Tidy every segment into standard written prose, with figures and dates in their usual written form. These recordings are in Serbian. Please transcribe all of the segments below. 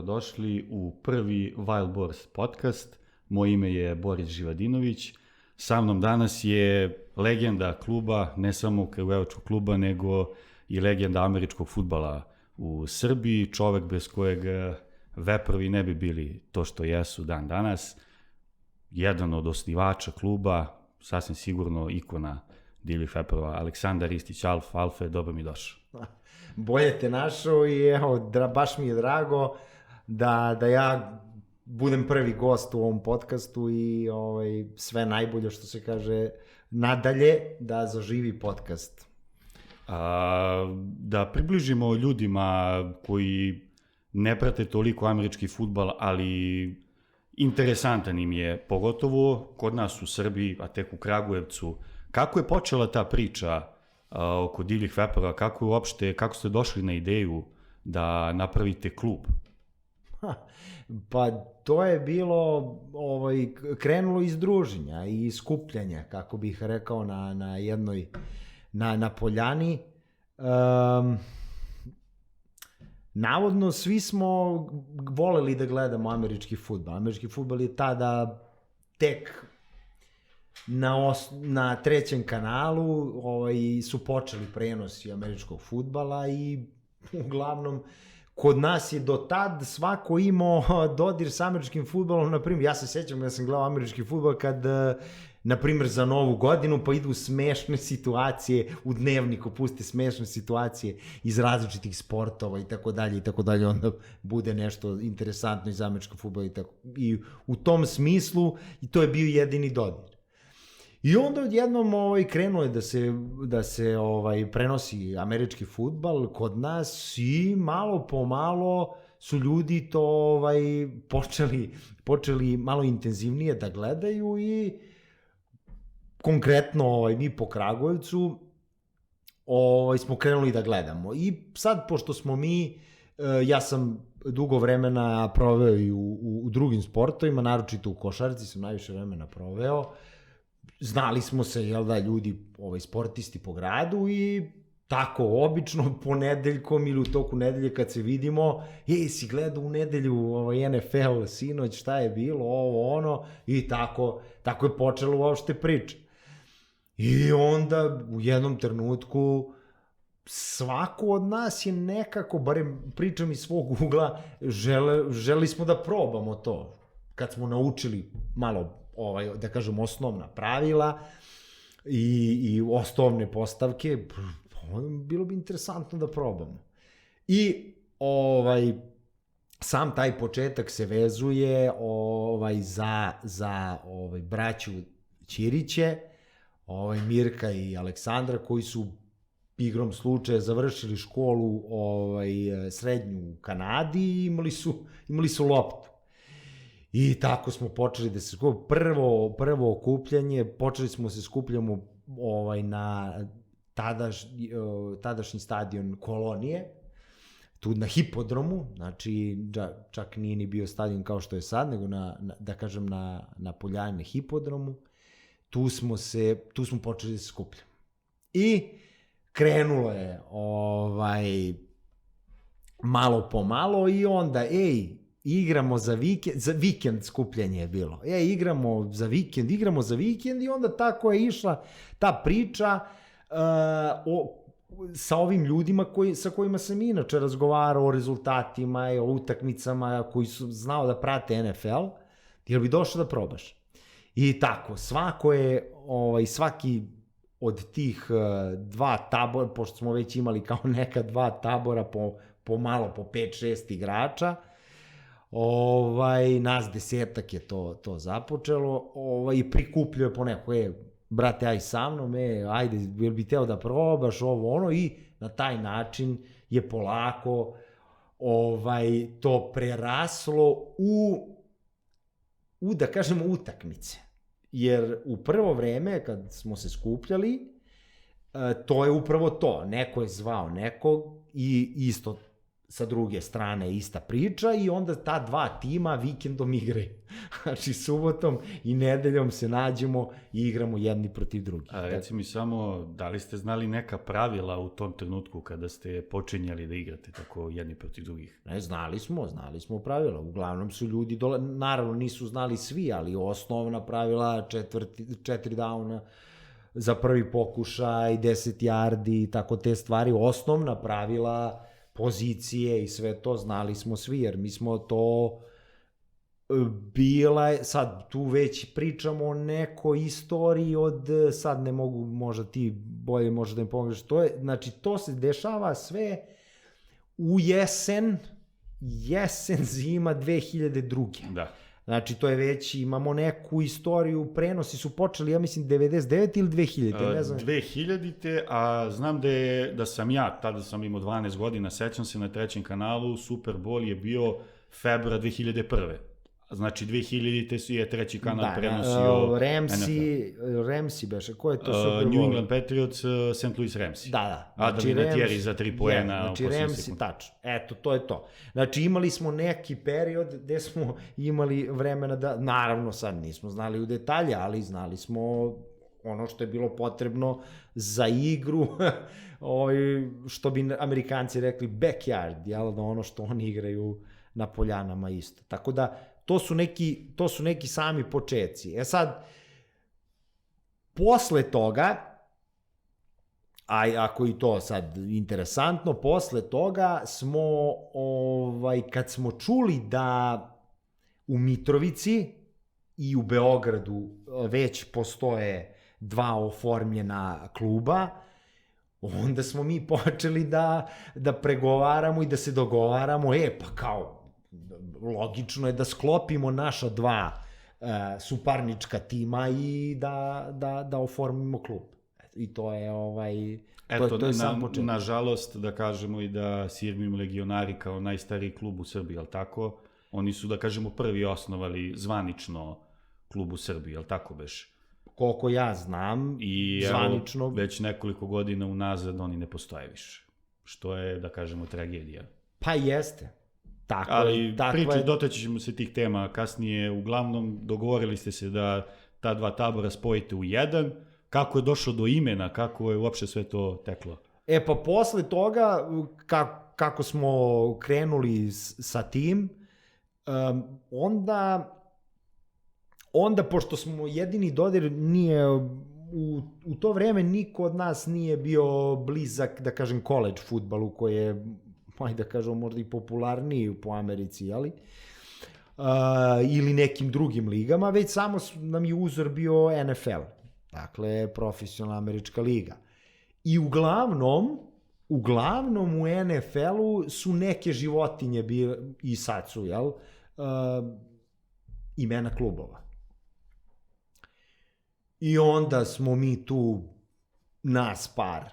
dobrodošli u prvi Wild Boars podcast. Moje ime je Boris Živadinović. Sa mnom danas je legenda kluba, ne samo kragujevačkog kluba, nego i legenda američkog fudbala u Srbiji, čovek bez kojeg veprovi ne bi bili to što jesu dan danas. Jedan od osnivača kluba, sasvim sigurno ikona divljih veprova, Aleksandar Ristić, Alfe, dobro mi došao. Bolje te našao i evo, baš mi je drago da ja budem prvi gost u ovom podcastu i sve najbolje što se kaže nadalje da zaživi podcast. Da približimo ljudima koji ne prate toliko američki fudbal, ali interesantan im je, pogotovo kod nas u Srbiji, a tek u Kragujevcu. Kako je počela ta priča oko divljih veprova, kako ste došli na ideju da napravite klub? Pa to je bilo, krenulo iz druženja i skupljanja, kako bih rekao, na jednoj, na poljani. Navodno, svi smo voleli da gledamo američki fudbal. Američki fudbal je tada tek na trećem kanalu su počeli prenosi američkog fudbala i uglavnom kod nas je do tad svako imao dodir s američkim fudbalom. Naprimjer, ja se sjećam da sam gledao američki fudbal kad, naprimjer, za Novu godinu pa idu smešne situacije, u dnevniku puste smešne situacije iz različitih sportova i tako dalje, onda bude nešto interesantno iz američkog fudbala i u tom smislu i to je bio jedini dodir. I onda odjednom krenuo je da se prenosi američki fudbal kod nas i malo po malo su ljudi to počeli malo intenzivnije da gledaju i konkretno mi po Kragujevcu smo krenuli da gledamo. I sad, pošto smo ja sam dugo vremena proveo i u drugim sportovima, naročito u košarci sam najviše vremena proveo. Znali smo se, ljudi, sportisti po gradu i tako, obično ponedeljkom ili u toku nedelje kad se vidimo, si gledao u nedelju NFL sinoć, šta je bilo, ono, i tako je počelo uopšte priča. I onda u jednom trenutku svako od nas je nekako, barem pričam iz svog ugla, želi smo da probamo to. Kad smo naučili malo, da kažem, osnovna pravila i osnovne postavke, bilo bi interesantno da probamo. I sam taj početak se vezuje za braću Ćiriće, Mirka i Aleksandra, koji su igrom slučaja završili školu srednju u Kanadi i imali su loptu. I tako smo počeli da se skupljamo. Prvo okupljanje, počeli smo se skupljamo na tadašnji stadion Kolonije, tu na hipodromu, znači čak nije ni bio stadion kao što je sad, nego na poljani, na hipodromu. Tu smo počeli da se skupljamo. I krenulo je malo po malo i onda, igramo za vikend skupljanje je bilo. Igramo za vikend i onda tako je išla ta priča sa ovim ljudima sa kojima sam inače razgovarao o rezultatima i o utakmicama, koji su znao da prate NFL, jer bi došao da probaš. I tako, svaki od tih dva tabora, pošto smo već imali kao neka dva tabora po 5-6 igrača, nas 10 je to započelo i prikupljuje po neko, brate, aj sa mnom, ajde, jel bi teo da probaš ovo, ono, i na taj način je polako to preraslo u da kažemo, utakmice. Jer u prvo vreme, kad smo se skupljali, to je upravo to, neko je zvao nekog i isto sa druge strane ista priča i onda ta dva tima vikendom igraju. Znači, subotom i nedeljom se nađemo i igramo jedni protiv drugih. A reci mi samo, da li ste znali neka pravila u tom trenutku kada ste počinjali da igrate tako jedni protiv drugih? Ne, znali smo pravila. Uglavnom su ljudi dole, naravno nisu znali svi, ali osnovna pravila, 4 downa za prvi pokušaj, 10 yardi, tako te stvari, osnovna pravila, pozicije i sve to znali smo svi, jer mi smo to bila, sad tu već pričamo o nekoj istoriji od, sad ne mogu, možda ti bolje možda da mi pomožeš, to je, znači to se dešava sve u jesen zima 2002. Da. Znači, to je već, imamo neku istoriju, prenosi su počeli, ja mislim, 99 ili 2000, ne znam. 2000-te, a znam da sam ja, tada sam imao 12 godina, sećam se na trećem kanalu, Super Bowl je bio februar 2001. Znači, 2000-te je treći kanal prenosio Ramsey beše, ko je to Super Bowl? New England Patriots, St. Louis Ramsey. Da. Adam Vinatieri za 3 poena. Znači, Ramsey, tačno. Eto, to je to. Znači, imali smo neki period gde smo imali vremena da, naravno, sad nismo znali u detalje, ali znali smo ono što je bilo potrebno za igru, što bi Amerikanci rekli backyard, jel, da ono što oni igraju na poljanama isto. Tako da, to su neki sami početci. Sad, posle toga, ako i to sad interesantno, posle toga smo, kad smo čuli da u Mitrovici i u Beogradu već postoje dva oformljena kluba, onda smo mi počeli da pregovaramo i da se dogovaramo, pa kao, logično je da sklopimo naša dva suparnička tima i da oformimo klub. I to je to je sam početak. Nažalost, da kažemo i da Sirmim Legionari kao najstariji klub u Srbiji, jel tako? Oni su, da kažemo, prvi osnovali zvanično klub u Srbiji, jel tako beš? Koliko ja znam, i zvanično... I već nekoliko godina unazad oni ne postoje više. Što je, da kažemo, tragedija. Pa jeste. Ali dotaći ćemo se tih tema kasnije. Uglavnom, dogovorili ste se da ta dva tabora spojite u jedan. Kako je došlo do imena? Kako je uopšte sve to teklo? Pa posle toga, kako smo krenuli sa tim, onda pošto smo jedini dodir, nije, u to vreme niko od nas nije bio blizak, da kažem, college fudbalu, koji je, da kažem, možda i popularniji po Americi, jeli? Ili nekim drugim ligama, već samo nam je uzor bio NFL, dakle, profesionalna američka liga. I uglavnom u NFL-u su neke životinje bile, i sad su, jel, imena klubova. I onda smo mi tu nas par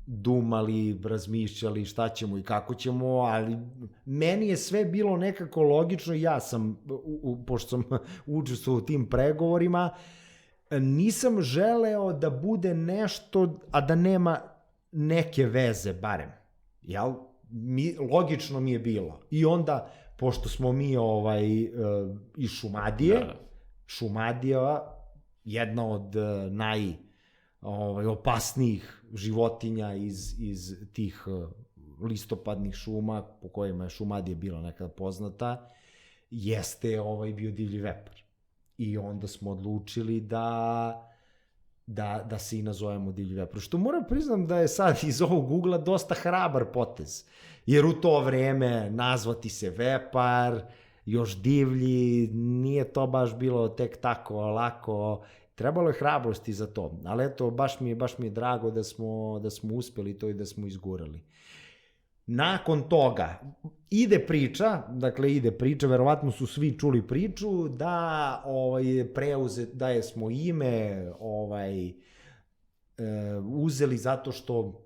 dumali, razmišljali šta ćemo i kako ćemo, ali meni je sve bilo nekako logično i ja sam, pošto sam učestvovao u tim pregovorima, nisam želeo da bude nešto, a da nema neke veze, barem. Jel? Logično mi je bilo. I onda, pošto smo mi iz Šumadije, Šumadija, jedna od najopasnijih životinja iz tih listopadnih šuma, po kojima je Šumadija bila nekada poznata, jeste bio divlji vepar. I onda smo odlučili da se i nazovemo divlji vepar. Što moram priznam da je sad iz ovog ugla dosta hrabar potez. Jer u to vreme nazvati se vepar, još divlji, nije to baš bilo tek tako lako. Trebalo je hrabrosti za to. Ali eto, baš mi je drago da smo uspeli to i da smo izgurali. Nakon toga ide priča, verovatno su svi čuli priču, da da smo ime uzeli zato što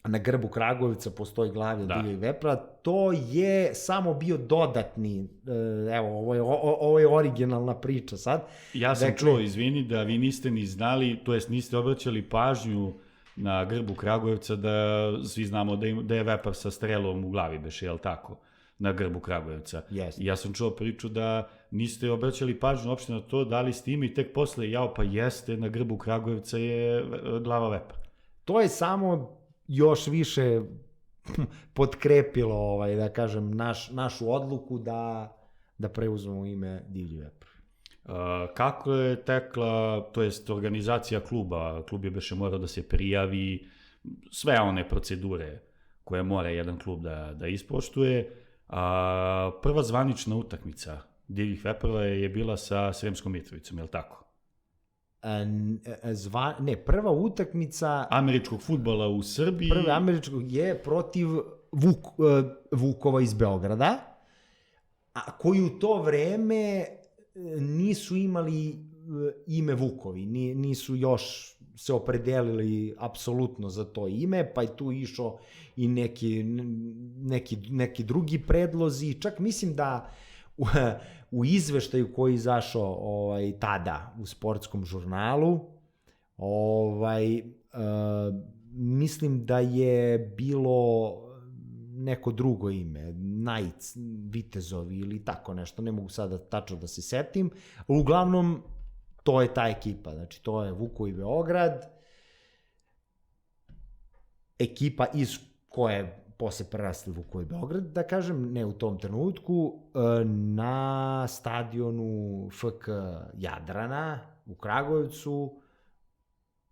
na grbu Kragujevca postoji glavlja divljeg vepra. To je samo bio dodatni, ovo je originalna priča sad. Ja sam čuo, izvini, da vi niste ni znali, to jest niste obraćali pažnju na grbu Kragujevca, da svi znamo da je Vepar sa strelom u glavi beš, je li tako? Na grbu Kragujevca. Jeste. I ja sam čuo priču da niste obraćali pažnju uopšte na to, da li ste imi tek posle, jao pa jeste, na grbu Kragujevca je glava Vepar. To je samo još više potkrepilo, da kažem, našu odluku da preuzmemo ime Divlji Vepar. Kako je tekla, to jest organizacija kluba, klub je beše morao da se prijavi, sve one procedure koje mora jedan klub da ispoštuje. Prva zvanična utakmica Divljih Veprova je bila sa Sremskom Mitrovicom, je li tako? Prva utakmica američkog fudbala u Srbiji. Prva američkog je protiv Vukova iz Beograda, a koji u to vreme nisu imali ime Vukovi, nisu još se opredelili apsolutno za to ime, pa je tu išao i neki drugi predlozi. Čak mislim da u izveštaju koji je izašao tada u sportskom žurnalu, mislim da je bilo neko drugo ime, Knights, Vitezovi ili tako nešto, ne mogu sada tačno da se setim. Uglavnom, to je ta ekipa, znači to je Vukovi Beograd, ekipa iz koje posle prerasli Vukovi Beograd, da kažem, ne u tom trenutku, na stadionu FK Jadrana u Kragujevcu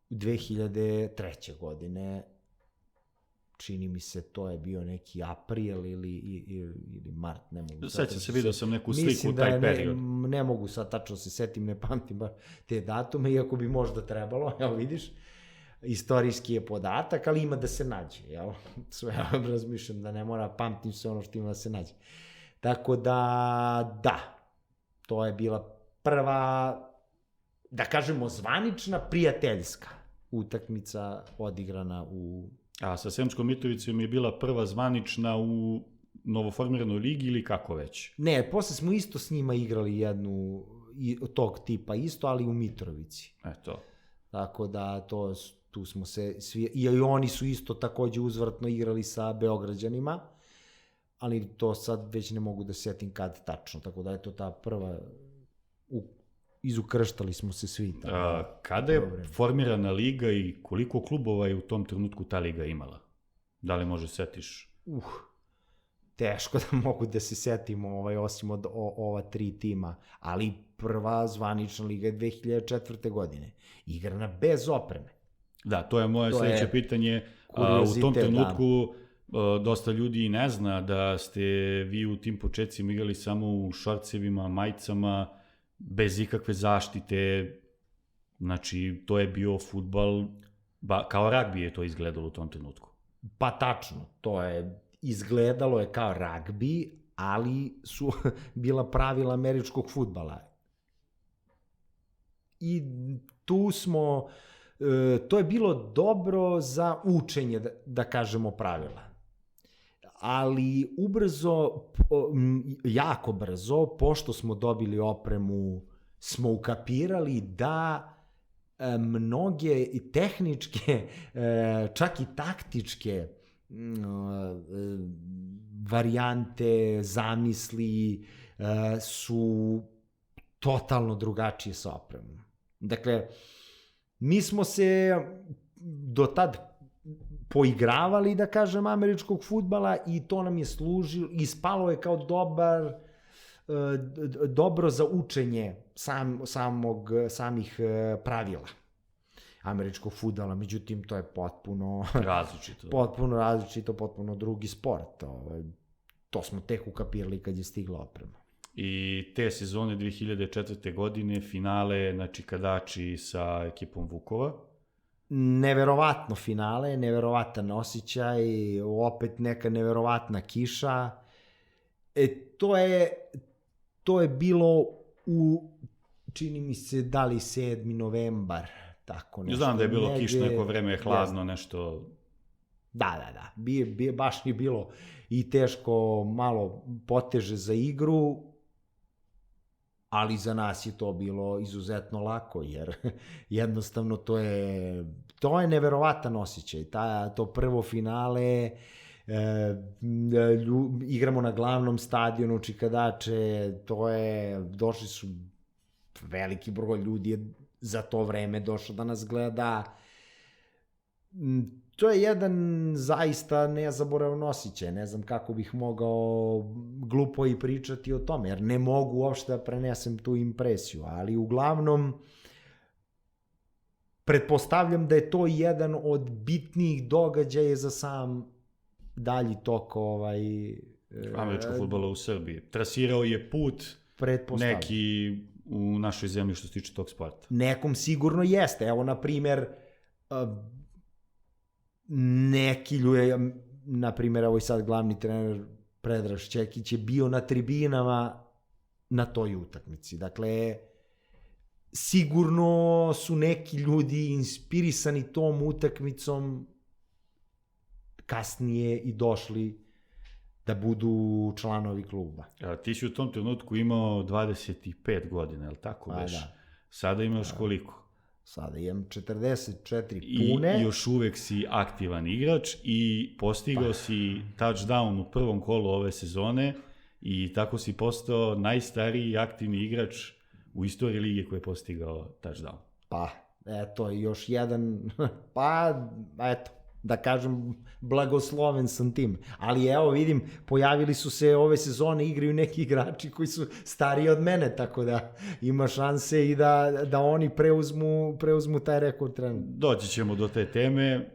2003. godine, čini mi se to je bio neki april ili mart, ne mogu. Sećam se, vidio sam neku sliku u taj period. Ne mogu sad tačno se setim, ne pamtim bar te datume, iako bi možda trebalo, evo vidiš, istorijski je podatak, ali ima da se nađe, jel? Sve razmišljam da ne mora, pamtim sve ono što ima da se nađe. Tako da, to je bila prva, da kažemo, zvanična, prijateljska utakmica odigrana u... A sa Sremskom Mitrovicom je bila prva zvanična u novoformiranoj ligi ili kako već? Ne, posle smo isto s njima igrali jednu tog tipa isto, ali u Mitrovici. Eto. Tako da tu smo se svi, i oni su isto takođe uzvratno igrali sa Beograđanima, ali to sad već ne mogu da setim kad tačno, tako da je to ta prva, izukrštali smo se svi. Kada je formirana liga i koliko klubova je u tom trenutku ta liga imala? Da li može setiš? Teško da mogu da se setim, osim od ova 3 tima, ali prva zvanična liga je 2004. godine, igrana bez opreme. Da, to je moje sledeće pitanje. U tom trenutku dosta ljudi i ne zna da ste vi u tim početcima igrali samo u šorcevima, majicama, bez ikakve zaštite. Znači, to je bio fudbal, kao ragbi je to izgledalo u tom trenutku. Pa tačno, izgledalo je kao ragbi, ali su bila pravila američkog fudbala. I tu smo, to je bilo dobro za učenje, da kažemo, pravila. Ali ubrzo, jako brzo, pošto smo dobili opremu, smo ukapirali da mnoge i tehničke, čak i taktičke varijante, zamisli su totalno drugačije sa opremom. Dakle, mi smo se do tad poigravali, da kažem, američkog fudbala i to nam je služilo, ispalo je kao dobro za učenje samih pravila američkog fudbala, međutim to je potpuno različito, potpuno drugi sport. To smo tek ukapirali kad je stigla oprema. I te sezone 2004. godine finale na Čikadači sa ekipom Vukova? Neverovatno finale, neverovatan osjećaj, opet neka neverovatna kiša. To je bilo čini mi se, da li 7. novembar, tako nešto. Znam da je bilo kišno, neko vreme je hladno, nešto... Da. Baš je bilo i teško, malo poteže za igru. ali za nas je to bilo izuzetno lako, jer jednostavno to je neverovatan osjećaj. To prvo finale, igramo na glavnom stadionu Čikadače, došli su veliki broj ljudi je za to vreme došao da nas gleda. To je jedan zaista nezaboravan osjećaj, ne znam kako bih mogao glupo i pričati o tome, jer ne mogu uopšte da prenesem tu impresiju, ali uglavnom pretpostavljam da je to jedan od bitnijih događaja za sam dalji tok američkog fudbala u Srbiji. Trasirao je put neki u našoj zemlji što se tiče tog sporta. Nekom sigurno jeste. Evo, na primer, neki ljudi, na primjer, evo i sad glavni trener Predrag Šćekić je bio na tribinama na toj utakmici. Dakle, sigurno su neki ljudi inspirisani tom utakmicom kasnije i došli da budu članovi kluba. Ti si u tom trenutku imao 25 godina, je li tako već? Da. Sada imaš koliko? Sada imam 44 pune. I još uvek si aktivan igrač i postigao si touchdown u prvom kolu ove sezone i tako si postao najstariji aktivni igrač u istoriji lige koji je postigao touchdown. Pa, eto, još jedan, da kažem, blagosloven sam tim. Ali evo, vidim, pojavili su se ove sezone, igraju neki igrači koji su stariji od mene, tako da ima šanse i da oni preuzmu taj rekord trenutno. Doći ćemo do te teme.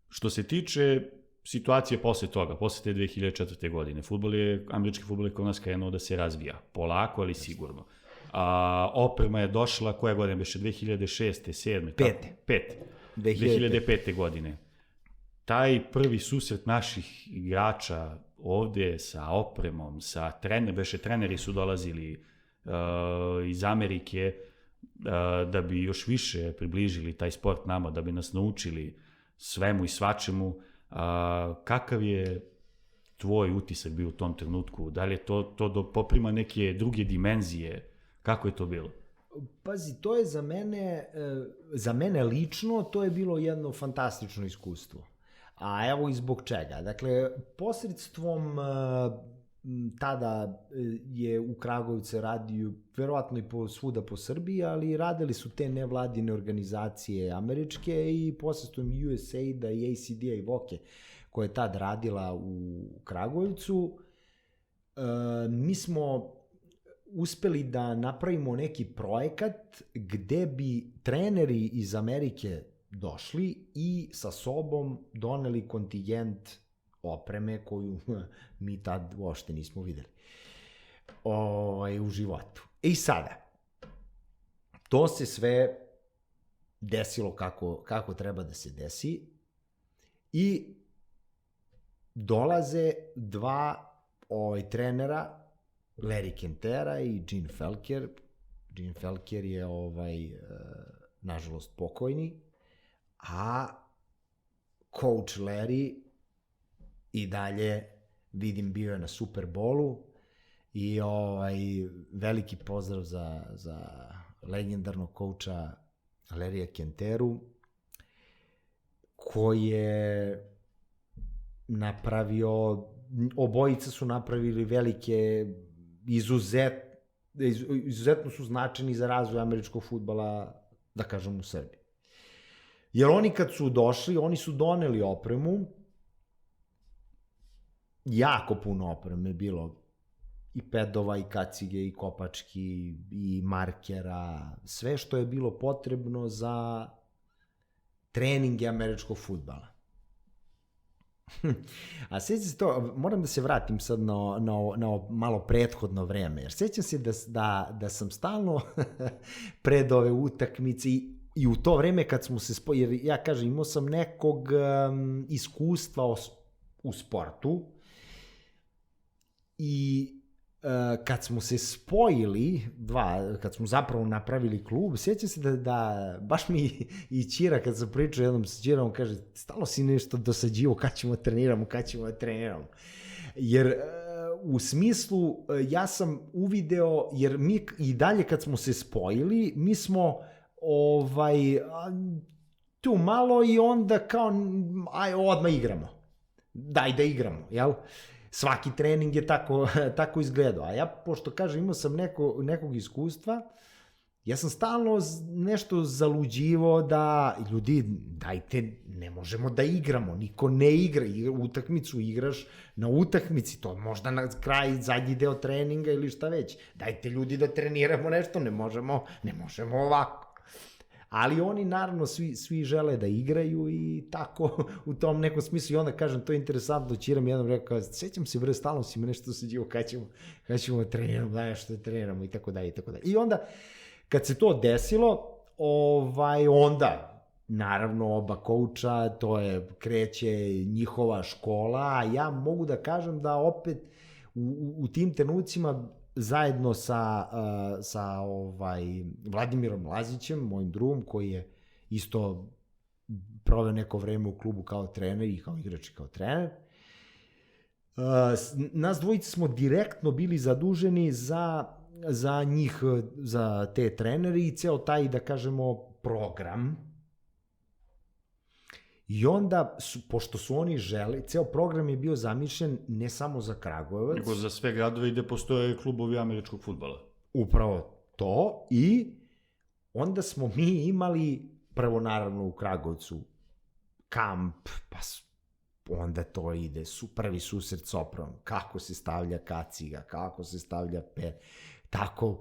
Što se tiče situacije posle toga, posle te 2004. godine, američki fudbal je kod nas krenuo da se razvija. Polako, ali sigurno. Oprema je došla, koja godina beše? 2006. 2007. 2005. godine. Taj prvi susret naših igrača ovde sa opremom, sa treneri su dolazili iz Amerike da bi još više približili taj sport nama, da bi nas naučili svemu i svačemu. Kakav je tvoj utisak bio u tom trenutku? Da li je to poprima neke druge dimenzije? Kako je to bilo? Pazi, to je za mene lično, to je bilo jedno fantastično iskustvo. A evo i zbog čega. Dakle, posredstvom tada je u Kragujevcu radio, verovatno i svuda po Srbiji, ali radili su te nevladine organizacije američke i posredstvom USAID-a i ACD-a i Voke, koja je tad radila u Kragujevcu. Mi smo uspeli da napravimo neki projekat gde bi treneri iz Amerike došli i sa sobom doneli kontingent opreme koju mi tad uopšte nismo videli u životu. I sada, to se sve desilo kako treba da se desi i dolaze dva trenera, Larry Kentera i Gene Felker. Gene Felker je nažalost pokojni, a coach Larry i dalje vidim bio je na Super Bowlu i veliki pozdrav za legendarnog coacha Larrya Kenteru, koji je napravio, obojica su napravili velike, izuzetno su značajni za razvoj američkog fudbala, da kažem, u Srbiji. Jer oni kad su došli, oni su doneli opremu, jako puno opreme bilo, i pedova, i kacige, i kopački, i markera, sve što je bilo potrebno za treninge američkog fudbala. A sjećam se to, moram da se vratim sad na malo prethodno vreme, jer sjećam se da sam stalno pred ove utakmice i u to vreme kad smo se spojili, jer ja kažem, imao sam nekog iskustva u sportu i kad smo se spojili, kad smo zapravo napravili klub, sjećam se da baš mi i Ćira, kad sam pričao jednom s Ćirom, kaže, stalo si nešto dosađivo, kad ćemo treniramo. Jer u smislu, ja sam uvideo, jer mi i dalje kad smo se spojili, mi smo tu malo i onda kao, aj, odmah igramo. Daj da igramo, jel? Svaki trening je tako izgledao. A ja, pošto kažem, imao sam nekog iskustva, ja sam stalno nešto zaluđivo da, ljudi, dajte, ne možemo da igramo, niko ne igra, utakmicu igraš na utakmici, to možda na kraj, zadnji deo treninga ili šta već. Dajte ljudi da treniramo nešto, ne možemo ovako. Ali oni naravno svi žele da igraju i tako u tom nekom smislu. I onda kažem, to je interesantno, Ćira mi jednom rekao, sećam se bre, stalno si me nešto suđivo, kada ćemo treniramo, da nešto treniramo i tako dalje i tako dalje. I onda, kad se to desilo, onda, naravno, oba kouča, kreće njihova škola, a ja mogu da kažem da opet u tim trenucima zajedno sa Vladimirom Lazićem, mojim drugom, koji je isto proveo neko vreme u klubu kao trener i kao igrač i kao trener, nas dvojice smo direktno bili zaduženi za njih, za te treneri i ceo taj, da kažemo, program. I onda, pošto su oni želi, ceo program je bio zamišljen ne samo za Kragujevac, nego za sve gradove gde postoje klubovi američkog fudbala. Upravo to. I onda smo mi imali, prvo naravno u Kragujevcu, kamp, pa onda to ide, prvi susret s Opravom, kako se stavlja kaciga, kako se stavlja tako,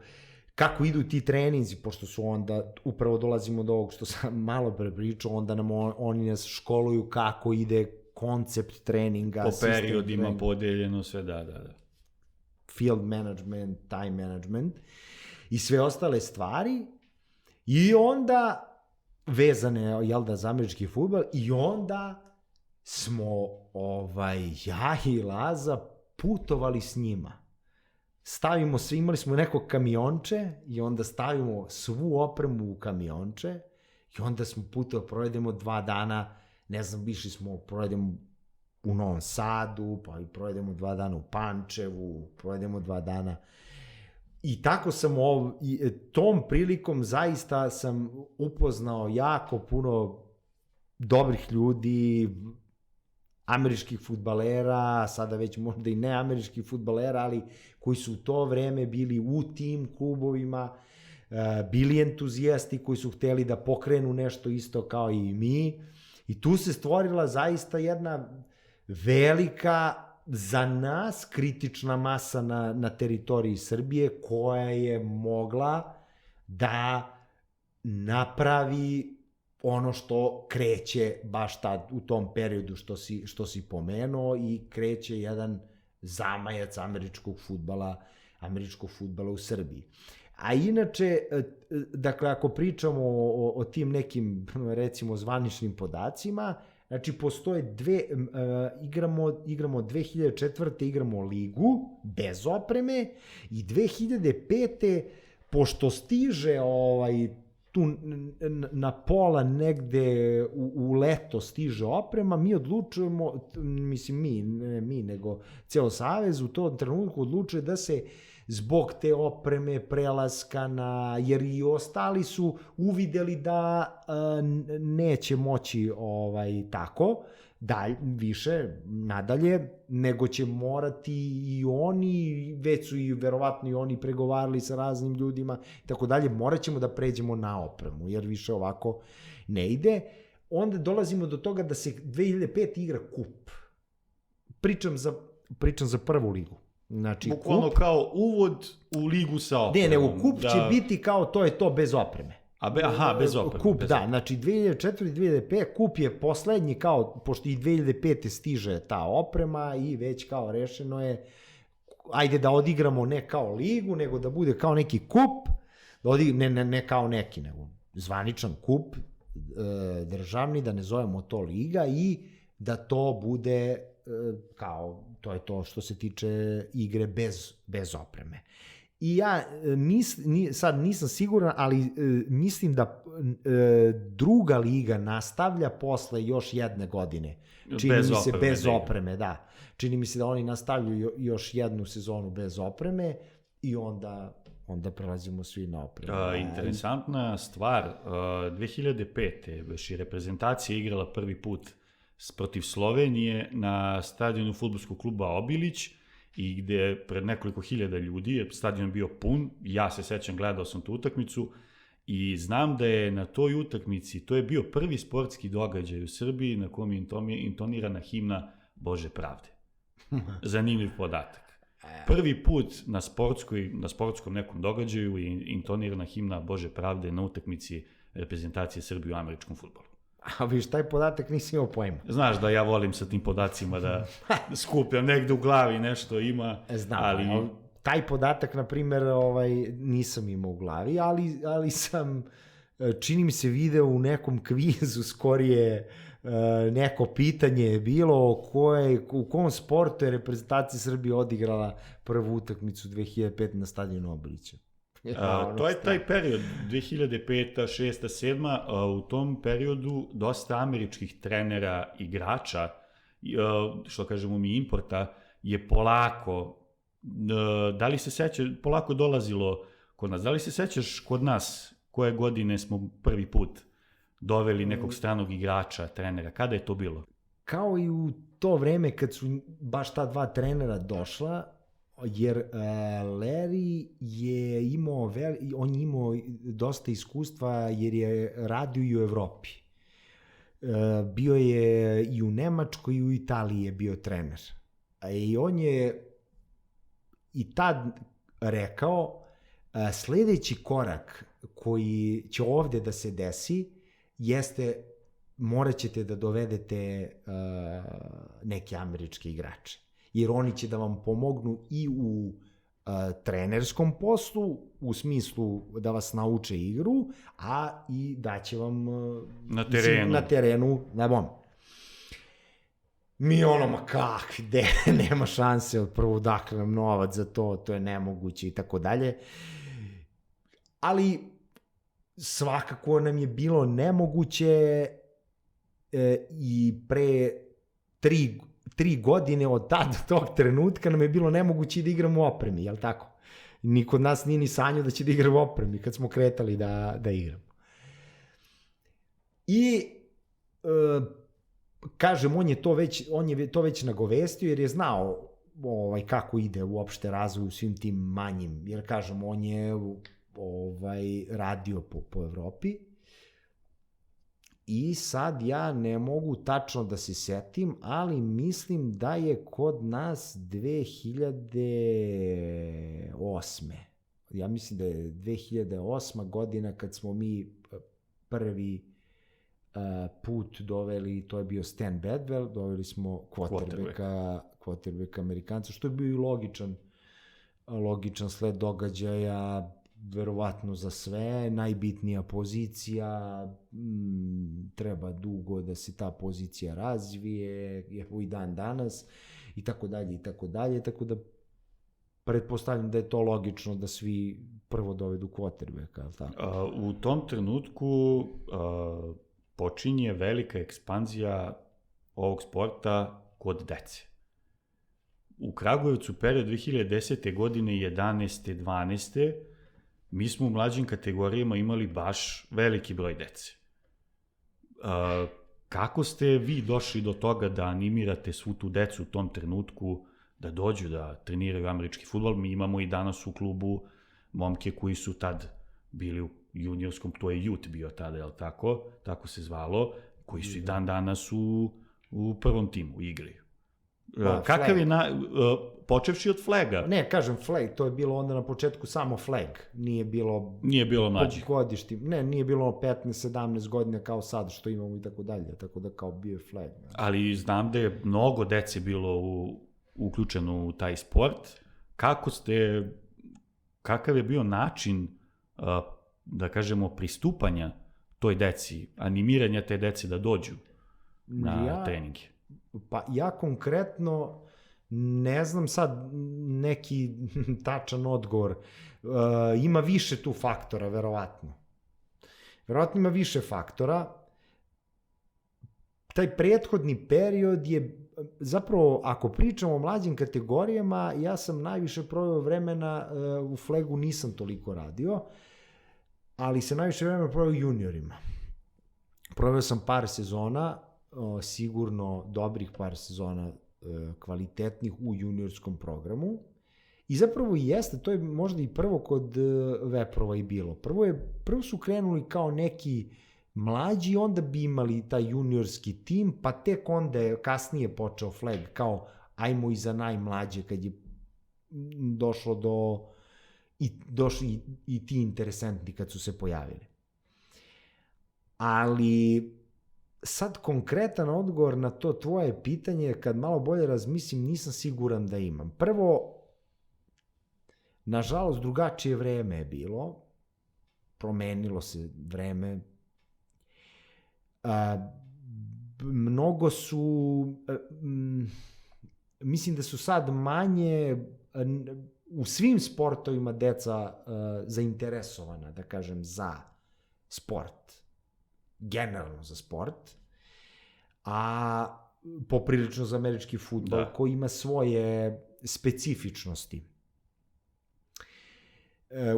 kako idu ti treninzi, pošto su onda, upravo dolazimo do ovog što sam malo pre pričao, onda oni nas školuju kako ide koncept treninga. Po periodima podeljeno sve, da. Field management, time management i sve ostale stvari. I onda, vezane, jel da, za američki fudbal, i onda smo, ja i Laza putovali s njima. Imali smo neko kamionče i onda stavimo svu opremu u kamionče i onda smo provedemo 2 dana, ne znam, išli smo, provedemo u Novom Sadu, pa i provedemo 2 dana u Pančevu, provedemo 2 dana. I tako sam tom prilikom zaista sam upoznao jako puno dobrih ljudi, američkih fudbalera, sada već možda i ne američkih fudbalera, ali koji su u to vreme bili u tim klubovima, bili entuzijasti koji su hteli da pokrenu nešto isto kao i mi. I tu se stvorila zaista jedna velika, za nas, kritična masa na teritoriji Srbije koja je mogla da napravi ono što kreće baš tad u tom periodu što si pomenuo i kreće jedan zamajac američkog fudbala u Srbiji. A inače, dakle, ako pričamo o tim nekim, recimo, zvaničnim podacima, znači, postoje igramo 2004. igramo ligu bez opreme i 2005. pošto stiže tu na pola negde u leto stiže oprema, mi odlučujemo, mislim ne mi, nego ceo savez u tom trenutku odlučuje da se zbog te opreme, prelaska jer i ostali su uvideli da neće moći tako, više, nadalje, nego će morati i oni, već su i verovatno i oni pregovarali sa raznim ljudima, tako dalje, morat ćemo da pređemo na opremu, jer više ovako ne ide. Onda dolazimo do toga da se 2005 igra kup. Pričam za prvu ligu. Znači, bukvalno kao uvod u ligu sa opremom. Ne, u kup će biti kao to je to bez opreme. Bez opreme. Kup, da, znači 2004. i 2005 kup je poslednji kao, pošto i 2005. stiže ta oprema i već kao rešeno je, ajde da odigramo ne kao ligu, nego da bude kao neki kup, ne kao neki, nego zvaničan kup državni, da ne zovemo to liga i da to bude kao, to je to što se tiče igre bez opreme. I ja sad nisam siguran, ali mislim da druga liga nastavlja posle još jedne godine. Čini mi se bez opreme, da. čini mi se da oni nastavljaju još jednu sezonu bez opreme i onda prelazimo svi na opremu. Interesantna stvar, 2005. već je reprezentacija igrala prvi put protiv Slovenije na stadionu fudbalskog kluba Obilić i gde pred nekoliko hiljada ljudi je stadion bio pun, ja se sećam, gledao sam tu utakmicu i znam da je na toj utakmici, to je bio prvi sportski događaj u Srbiji na kom je intonirana himna Bože pravde. Zanimljiv podatak. Prvi put na sportskom nekom događaju je intonirana himna Bože pravde na utakmici reprezentacije Srbije u američkom fudbalu. A viš, taj podatak nisi imao pojma. Znaš da ja volim sa tim podacima da skupljam negde u glavi nešto ima. Znam, ali taj podatak, na primjer, nisam imao u glavi, ali sam, čini mi se, video u nekom kvizu skorije neko pitanje je bilo u kom sportu je reprezentacija Srbije odigrala prvu utakmicu 2005. na stadionu Obilića. To je taj period, 2005. 6. 7. U tom periodu dosta američkih trenera, igrača, što kažemo mi importa, je polako, polako dolazilo kod nas. Da li se sećaš kod nas koje godine smo prvi put doveli nekog stranog igrača, trenera? Kada je to bilo? Kao i u to vreme kad su baš ta dva trenera došla, jer Larry je imao, on je imao dosta iskustva jer je radio i u Evropi. Bio je i u Nemačkoj i u Italiji je bio trener. I on je i tad rekao, sledeći korak koji će ovde da se desi jeste, morat ćete da dovedete neke američke igrače. Jer oni će da vam pomognu i u trenerskom poslu, u smislu da vas nauče igru, a i da će vam na terenu na bom. Mi ma gde, nema šanse od prvo, dakle nam novac za to je nemoguće i tako dalje. Ali svakako nam je bilo nemoguće i pre 3 godine od tog trenutka nam je bilo nemoguće da igramo u opremi, jel tako? Niko od nas nije ni sanjao da će da igra u opremi kad smo kretali da igramo. I kažem, on je to već nagovestio jer je znao kako ide uopšte razvoj u svim tim manjim, jer kažem, on je radio po Evropi. I sad ja ne mogu tačno da se setim, ali mislim da je kod nas 2008. Ja mislim da je 2008. godina kad smo mi prvi put doveli, to je bio Stan Bedwell, doveli smo quarterbacka Amerikanca, što je bio i logičan sled događaja, verovatno za sve, najbitnija pozicija, treba dugo da se ta pozicija razvije, i dan danas, i tako dalje, tako da pretpostavljam da je to logično da svi prvo dovedu quarterbacka. U tom trenutku počinje velika ekspanzija ovog sporta kod dece. U Kragujevcu period 2010. godine 11. 12. mi smo u mlađim kategorijama imali baš veliki broj dece. Kako ste vi došli do toga da animirate svu tu decu u tom trenutku da dođu da treniraju američki fudbal? Mi imamo i danas u klubu momke koji su tad bili u juniorskom, to je Youth bio tada, je li tako? Tako se zvalo, koji su i dan danas u prvom timu u igri. Kakav je počevši od flaga? Ne, kažem flag, to je bilo onda na početku samo flag, nije bilo mlađih. Ne, nije bilo 15-17 godina kao sad što imamo i tako dalje, tako da kao bio je flag. Ali znam da je mnogo dece bilo uključeno u taj sport. Kakav je bio način, da kažemo, pristupanja toj deci, animiranja te dece da dođu na treninge? Pa ja konkretno ne znam sad neki tačan odgovor. Ima više tu faktora, verovatno. Verovatno ima više faktora. Taj prethodni period je zapravo, ako pričamo o mlađim kategorijama, ja sam najviše proveo vremena, u flegu nisam toliko radio, ali se najviše vremena proveo juniorima. Proveo sam par sezona, sigurno dobrih par sezona kvalitetnih u juniorskom programu. I zapravo i jeste, to je možda i prvo kod Veprova i bilo. Prvo su krenuli kao neki mlađi, onda bi imali taj juniorski tim, pa tek onda je kasnije počeo flag, kao ajmo i za najmlađe, kad je došlo došli i ti interesantni kad su se pojavili. Ali sad konkretan odgovor na to tvoje pitanje, kad malo bolje razmislim, nisam siguran da imam. Prvo, nažalost, drugačije vreme je bilo, promenilo se vreme, mnogo su, mislim da su sad manje u svim sportovima deca zainteresovana, da kažem, za sport, generalno za sport, a poprilično za američki fudbal, koji ima svoje specifičnosti.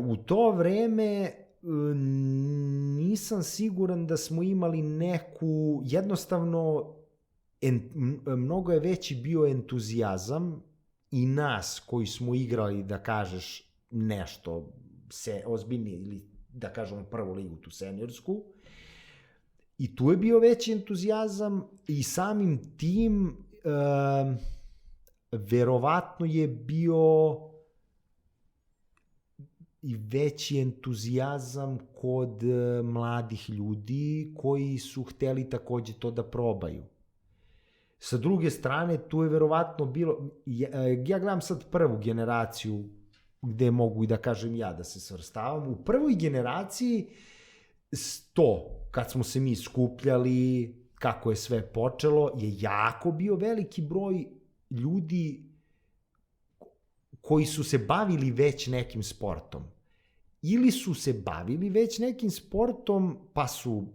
U to vreme nisam siguran da smo imali neku, jednostavno mnogo je veći bio entuzijazam i nas koji smo igrali, da kažeš, nešto ozbiljnije, ili da kažemo prvu ligu, tu seniorsku, i tu je bio veći entuzijazam i samim tim verovatno je bio i veći entuzijazam kod mladih ljudi koji su hteli takođe to da probaju. Sa druge strane, tu je verovatno bilo, ja gledam sad prvu generaciju gde mogu i da kažem ja da se svrstavam, u prvoj generaciji kad smo se mi skupljali, kako je sve počelo, je jako bio veliki broj ljudi koji su se bavili već nekim sportom. Ili su se bavili već nekim sportom, pa su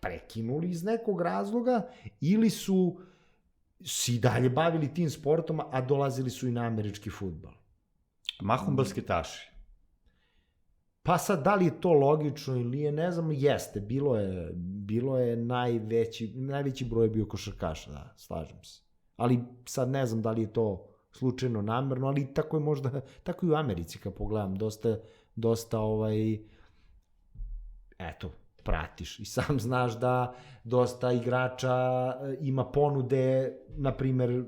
prekinuli iz nekog razloga, ili su i dalje bavili tim sportom, a dolazili su i na američki fudbal. Mahom basketaši. Pa sad, da li je to logično ili je, ne znam, jeste, bilo je najveći broj bio košarkaša, da, slažem se. Ali sad ne znam da li je to slučajno namerno, ali tako je možda, tako i u Americi kad pogledam, dosta eto, pratiš i sam znaš da dosta igrača ima ponude, na primer,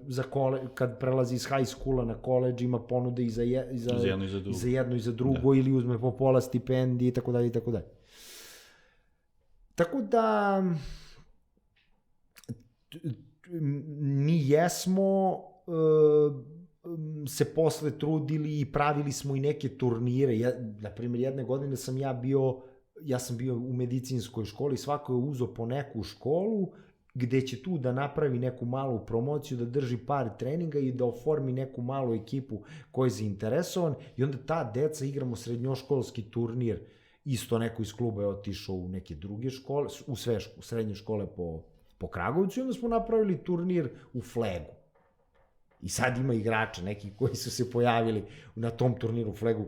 kad prelazi iz high schoola na college, ima ponude i za jedno i za drugo, ili uzme po pola stipendije i tako dalje i tako dalje. Tako da mi jesmo se posle trudili i pravili smo i neke turnire. Na primjer, jedne godine sam sam bio u medicinskoj školi, svako je uzeo po neku školu gde će tu da napravi neku malu promociju, da drži par treninga i da oformi neku malu ekipu koja je zainteresovan, i onda ta deca igramo srednjoškolski turnir. Isto neko iz kluba je otišao u neke druge škole, u sve srednje škole po Kragovicu, i onda smo napravili turnir u flagu. I sad ima igrača neki koji su se pojavili na tom turniru u flagu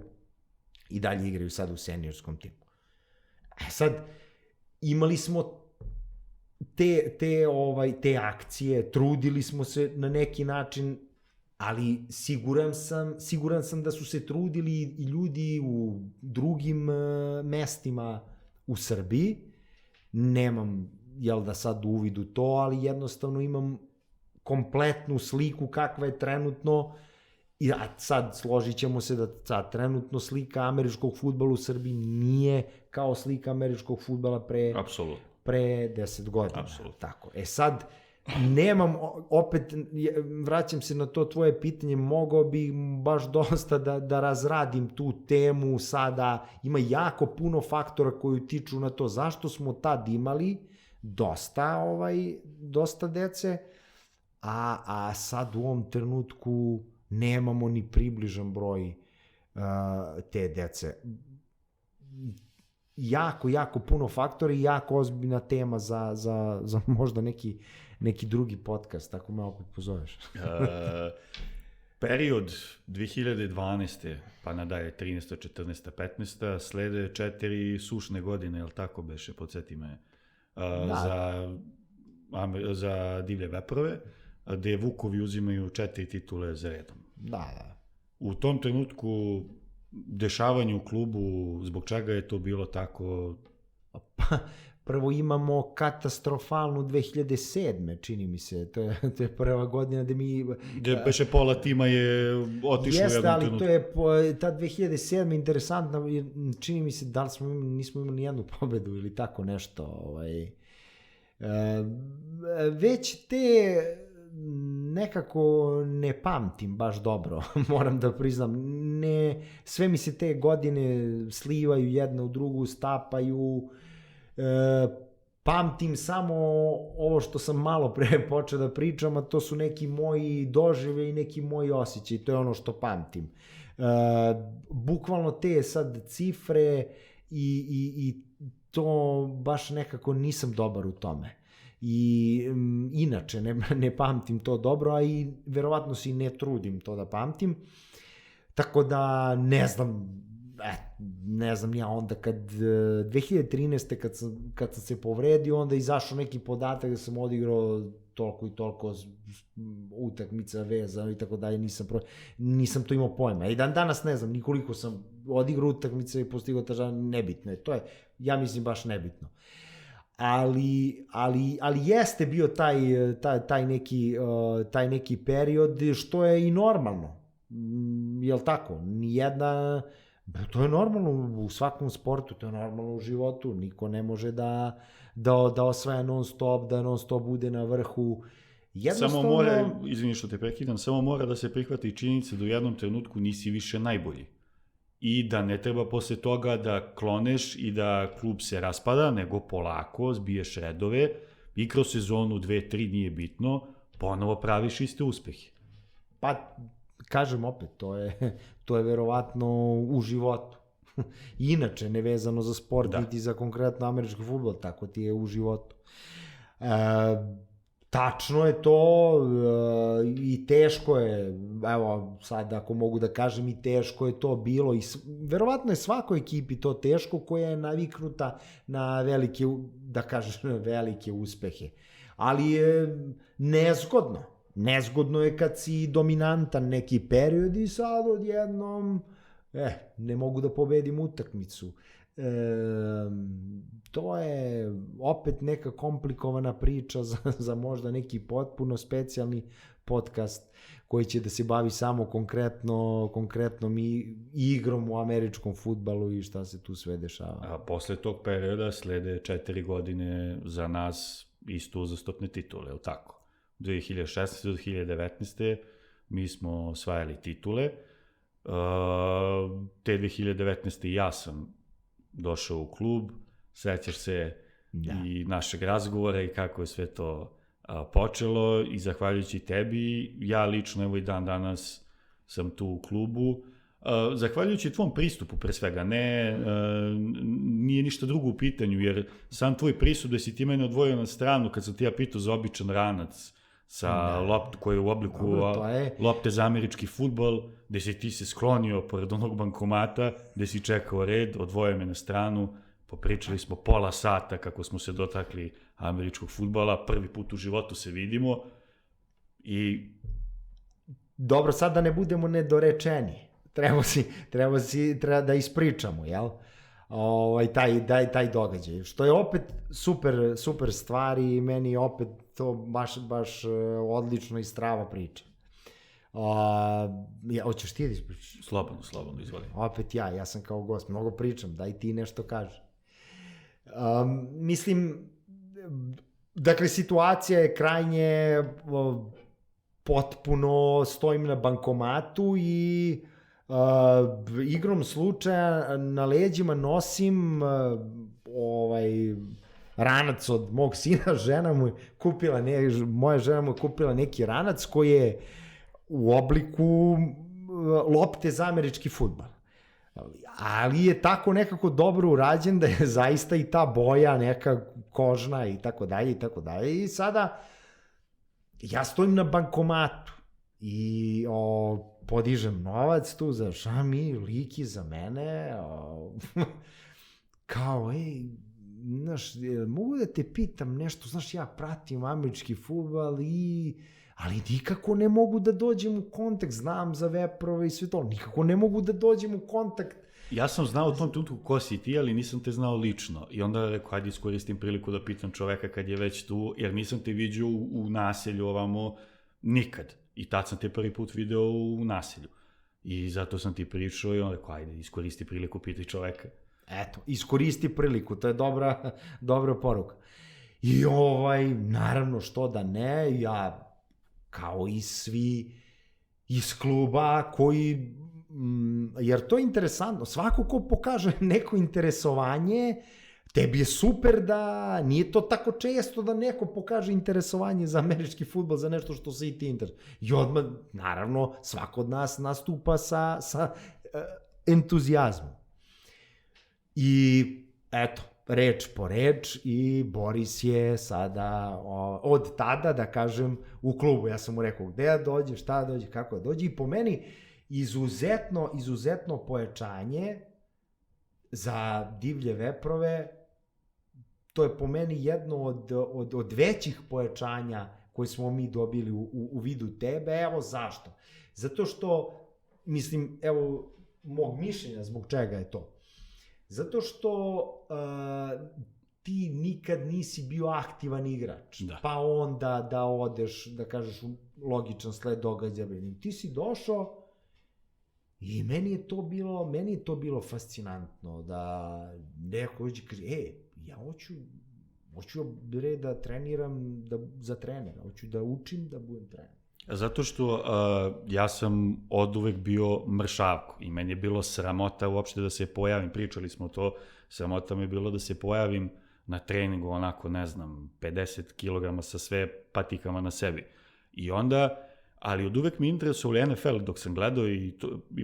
i dalje igraju sad u seniorskom timu. Sad, imali smo te akcije, trudili smo se na neki način, ali siguran sam da su se trudili i ljudi u drugim mestima u Srbiji. Nemam, da sad uvid u to, ali jednostavno imam kompletnu sliku kakva je trenutno, i sad složit ćemo se da sad trenutno slika američkog fudbala u Srbiji nije kao slika američkog fudbala pre 10 godina. Tako. Sad, nemam, opet vraćam se na to tvoje pitanje, mogao bi baš dosta da razradim tu temu sada, ima jako puno faktora koji utiču na to zašto smo tad imali dosta dece, a sad u ovom trenutku nemamo ni približan broj te dece. jako puno faktora i jako ozbiljna tema za možda neki drugi podcast, ako me opet pozoveš. Period 2012. pa nadalje 13. 14. 15. slede 4 sušne godine, jel tako beše, podsjeti me, za divlje veprove, gde Vukovi uzimaju 4 titule za redom. Da. U tom trenutku dešavanje u klubu, zbog čega je to bilo tako? Prvo imamo katastrofalnu 2007. čini mi se, to je prva godina gde mi... Gde beše pola tima je otišlo u jednom trenutku. Jeste, ali ta 2007. interesantna, čini mi se da nismo imali nijednu pobedu ili tako nešto. Već te nekako ne pamtim baš dobro, moram da priznam. Sve mi se te godine slivaju jedna u drugu, stapaju. Pamtim samo ovo što sam malo pre počeo da pričam, a to su neki moji dožive i neki moji osjećaji, to je ono što pamtim. Bukvalno te sad cifre i to baš nekako nisam dobar u tome. I inače ne pamtim to dobro, a i verovatno se i ne trudim to da pamtim, tako da ne znam ja onda kad 2013. kad sam se povredio, onda izašao neki podatak da sam odigrao toliko i toliko utakmica vezano i tako dalje, nisam to imao pojma. I danas ne znam nikoliko sam odigrao utakmice i postigao tažan, nebitno je, to je, ja mislim, baš nebitno. Ali jeste bio taj neki period, što je i normalno, jel tako, to je normalno u svakom sportu, to je normalno u životu, niko ne može da osvaja non stop, da non stop bude na vrhu. Samo mora, izvini što te prekidam, samo mora da se prihvati činjenica da u jednom trenutku nisi više najbolji. I da ne treba posle toga da kloneš i da klub se raspada, nego polako zbiješ redove i kroz sezonu 2-3 nije bitno, ponovo praviš iste uspehe. Pa, kažem opet, to je verovatno u životu. Inače, nevezano za sport, niti za konkretno američki fudbal, tako ti je u životu. Tačno je to i teško je, evo sad ako mogu da kažem, i teško je to bilo i verovatno je svakoj ekipi to teško koja je naviknuta na velike, da kažem, velike uspehe. Ali je nezgodno je kad si dominantan neki period i sad odjednom ne mogu da pobedim utakmicu. To je opet neka komplikovana priča za možda neki potpuno specijalni podcast koji će da se bavi samo konkretnom igrom u američkom fudbalu i šta se tu sve dešava. A posle tog perioda slede 4 godine za nas isto uzastopne titule, je tako? 2016. do 2019. mi smo osvajali titule. Te 2019. ja sam došao u klub, sećaš se i našeg razgovora i kako je sve to počelo i zahvaljujući tebi, ja lično evo i dan danas sam tu u klubu, zahvaljujući tvom pristupu pre svega, nije ništa drugo u pitanju, jer sam tvoj pristup da si ti mene odvojio na stranu kad sam ti ja pitao za običan ranac sa loptu koji je u obliku lopte za američki fudbal, gde si ti se sklonio pored onog bankomata, gde si čekao red, odvojio me na stranu, popričali smo pola sata kako smo se dotakli američkog fudbala, prvi put u životu se vidimo i... Dobro, sad da ne budemo nedorečeni, treba da ispričamo, jel? Taj događaj, što je opet super stvar i meni opet to baš odlično i strava priča. Hoćeš ti da ispričaš? Slobodno, izvoli. Opet ja sam kao gost, mnogo pričam, daj ti nešto kaži. Mislim, dakle, situacija je krajnje potpuno stojim na bankomatu i igrom slučaja na leđima nosim ranac od mog sina, moja žena mu je kupila neki ranac koji je u obliku lopte za američki fudbal. Ali je tako nekako dobro urađen da je zaista i ta boja neka kožna i tako dalje i tako dalje. I sada ja stojim na bankomatu i podižem novac tu za Šami, Liki, za mene, kao, znaš, mogu da te pitam nešto, znaš, ja pratim američki fudbal ali nikako ne mogu da dođem u kontakt, znam za veprove i sve to, nikako ne mogu da dođem u kontakt. Ja sam znao u tom trenutku ko si ti, ali nisam te znao lično. I onda rekao, hajde iskoristim priliku da pitam čoveka kad je već tu, jer nisam te vidio u naselju ovamo nikad. I tad sam te prvi put video u naselju. I zato sam ti pričao i on rekao, hajde iskoristi priliku, pitaj čoveka. Eto, iskoristi priliku, to je dobra poruka. I naravno, što da ne, ja kao i svi iz kluba koji, jer to je interesantno, svako ko pokaže neko interesovanje, tebi je super da, nije to tako često da neko pokaže interesovanje za američki fudbal, za nešto što se i ti interesuje. I odmah, naravno, svako od nas nastupa sa entuzijazmom. I eto, reč po reč i Boris je sada, od tada, da kažem, u klubu. Ja sam mu rekao gde da dođe, šta da dođe, kako da dođe i po meni izuzetno pojačanje za divlje veprove. To je po meni jedno od većih pojačanja koje smo mi dobili u vidu tebe. Evo zašto. Zato što, mislim, evo mog mišljenja zbog čega je to. Zato što ti nikad nisi bio aktivan igrač, pa onda da odeš, da kažeš, logičan sled događaja. Ti si došao i meni je to bilo fascinantno, da neko uđe i kaže, ja hoću da treniram za trenera, hoću da učim da budem trener. Zato što ja sam od uvek bio mršavko i meni je bilo sramota uopšte da se pojavim, pričali smo to, sramota mi je bilo da se pojavim na treningu onako, ne znam, 50 kg sa sve patikama na sebi. I onda, ali od uvek mi interesovali NFL dok sam gledao i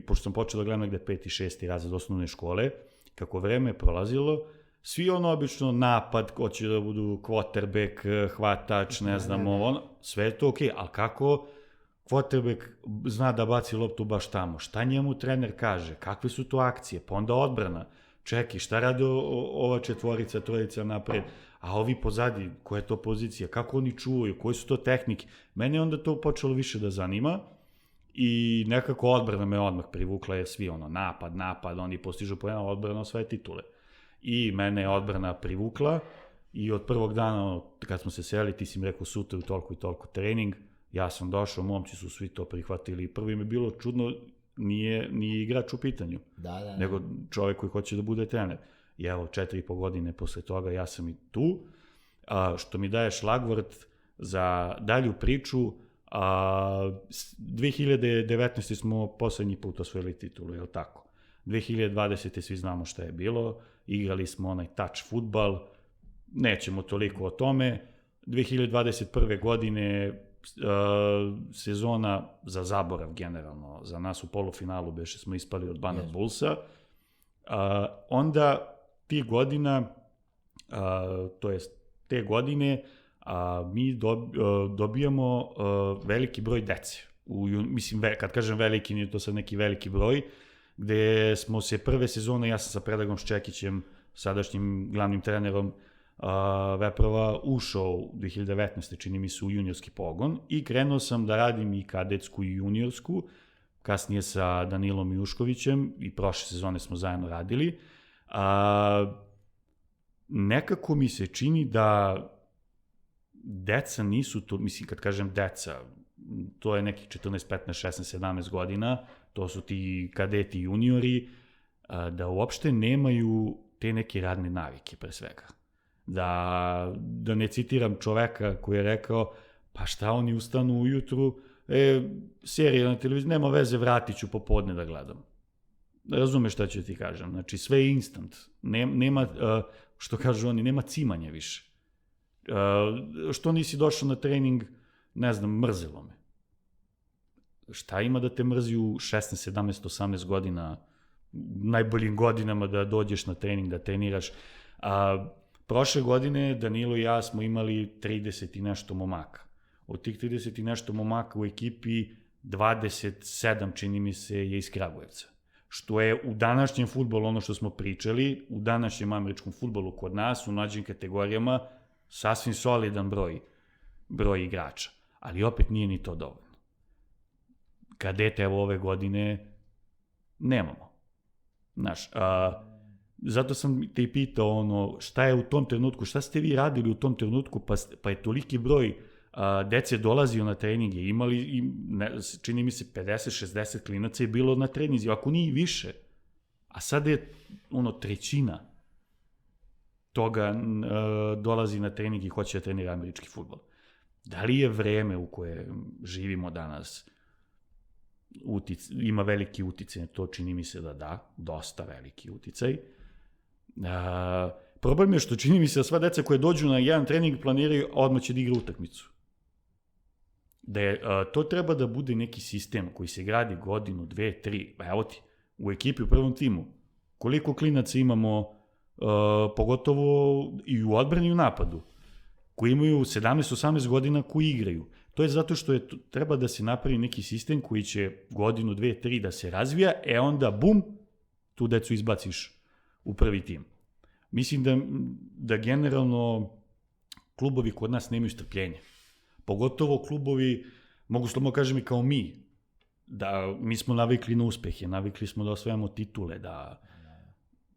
pošto sam počeo da gledam negde 5. i 6. razred osnovne škole, kako vreme je prolazilo, svi obično napad, hoće da budu quarterback, hvatač, ne znam, sve je to okej, ali kako quarterback zna da baci loptu baš tamo, šta njemu trener kaže, kakve su to akcije, pa onda odbrana, čeki, šta rade ova četvorica, trojica napred, a ovi pozadi, koja je to pozicija, kako oni čuvaju, koje su to tehnike, mene onda to počelo više da zanima i nekako odbrana me odmah privukla, jer svi napad, oni postižu po jedna odbrana sve titule. I mene je odbrana privukla i od prvog dana kad smo se seli, ti si mi rekao sutra toliko i toliko trening, ja sam došao, momci su svi to prihvatili. Prvi mi je bilo čudno, nije igrač u pitanju, nego čovjek koji hoće da bude trener. I evo, 4,5 godine posle toga ja sam i tu, što mi daje šlagvort za dalju priču. 2019. smo poslednji put osvojili titulu, je li tako? 2020. svi znamo šta je bilo, igrali smo onaj touch fudbal, nećemo toliko o tome. 2021. godine sezona za zaborav generalno, za nas u polufinalu beše smo ispali od Banat Bullsa. Onda tih godina, to jest te godine, mi dobijamo veliki broj dece. Mislim, kad kažem veliki, nije to sad neki veliki broj, gde smo se prve sezone, ja sam sa Predragom Ščekićem, sadašnjim glavnim trenerom Veprova, ušao 2019. čini mi se u juniorski pogon i krenuo sam da radim i kadetsku i juniorsku, kasnije sa Danilom Juškovićem i prošle sezone smo zajedno radili. Nekako mi se čini da deca nisu to, mislim kad kažem deca, to je nekih 14, 15, 16, 17 godina, to su ti kadeti juniori, da uopšte nemaju te neke radne navike pre svega. Da ne citiram čoveka koji je rekao, pa šta oni ustanu ujutru, serija na televiziji, nema veze, vratit ću popodne da gledam. Razumeš šta ću ti kažem, znači sve je instant, nema, što kažu oni, nema cimanja više. Što nisi došao na trening, ne znam, mrzelo me. Šta ima da te mrzi u 16, 17, 18 godina, najboljim godinama da dođeš na trening, da treniraš. Prošle godine Danilo i ja smo imali 30 i nešto momaka. Od tih 30 i nešto momaka u ekipi 27, čini mi se, je iz Kragujevca. Što je u današnjem fudbalu, ono što smo pričali, u današnjem američkom fudbalu kod nas, u mlađim kategorijama, sasvim solidan broj igrača. Ali opet nije ni to dovoljno. Kadete, evo ove godine, nemamo. Znaš, zato sam te i pitao, šta je u tom trenutku, šta ste vi radili u tom trenutku, pa je toliki broj dece dolazio na treninge, imali, čini mi se, 50-60 klinaca je bilo na treninzi, ako nije više. A sad je, trećina toga dolazi na trening i hoće da trenira američki fudbal. Da li je vreme u koje živimo danas ima veliki uticaj, to čini mi se da, dosta veliki uticaj. Problem je što čini mi se da sva deca koje dođu na jedan trening planiraju, odmah će da igra utakmicu. To treba da bude neki sistem koji se gradi godinu, 2, 3, evo ti, u ekipi, u prvom timu, koliko klinaca imamo, pogotovo i u odbrani i u napadu, koji imaju 17-18 godina koji igraju. To je zato što treba da se napravi neki sistem koji će godinu, 2, 3 da se razvija, onda bum, tu decu izbaciš u prvi tim. Mislim da generalno klubovi kod nas nemaju strpljenja. Pogotovo klubovi, mogu slobodno kažem i kao mi, da mi smo navikli na uspehe, navikli smo da osvajamo titule,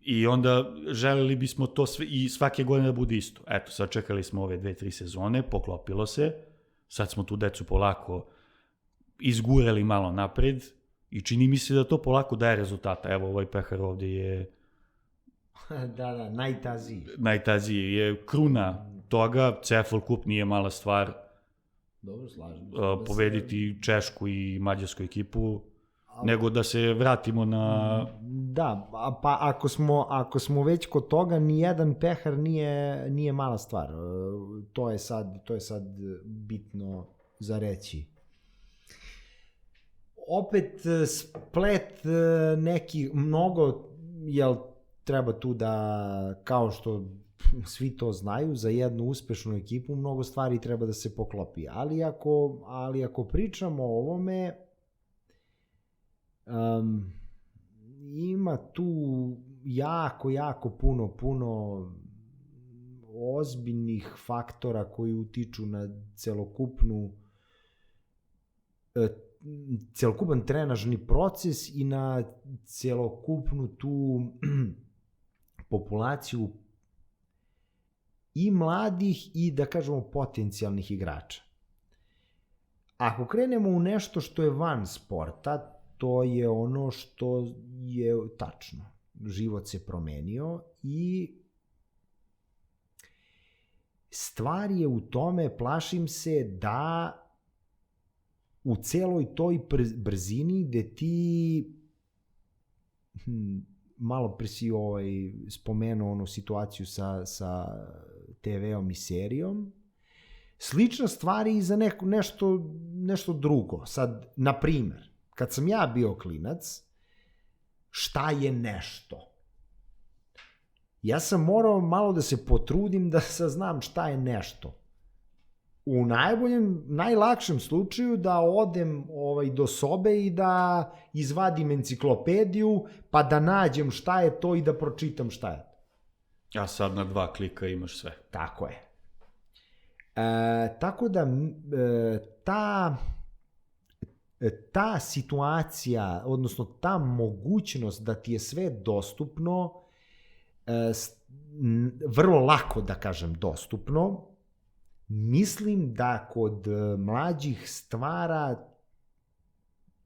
i onda želeli bismo to sve, i svake godine da bude isto. Eto, sad čekali smo ove 2-3 sezone, poklopilo se, sad smo tu decu polako izgurali malo napred i čini mi se da to polako daje rezultata. Evo, ovaj pehar ovde je... Da, najtaziji. Najtaziji je kruna toga, CFL Kup nije mala stvar. Dobro, slažem. Pobediti Češku i mađarsku ekipu, nego da se vratimo na... Da, pa ako smo već kod toga, nijedan pehar nije mala stvar. To je sad bitno za reći. Opet splet neki, mnogo, jel treba tu da, kao što svi to znaju, za jednu uspešnu ekipu mnogo stvari treba da se poklopi. Ali ako pričamo o ovome, ima tu jako puno ozbiljnih faktora koji utiču na celokupan trenažni proces i na celokupnu tu populaciju i mladih i, da kažemo, potencijalnih igrača. Ako krenemo u nešto što je van sporta, to je ono što je tačno. Život se promenio i stvar je u tome, plašim se, da u celoj toj brzini gde ti malo pre si spomenuo onu situaciju sa TV-om i serijom, slična stvar i za nešto drugo. Sad, na primer, kad sam ja bio klinac, šta je nešto? Ja sam morao malo da se potrudim da saznam šta je nešto. U najlakšem slučaju da odem do sobe i da izvadim enciklopediju, pa da nađem šta je to i da pročitam šta je to. A sad na 2 klika imaš sve. Tako je. Tako da ta situacija, odnosno ta mogućnost da ti je sve dostupno, vrlo lako, da kažem, dostupno, mislim da kod mlađih stvara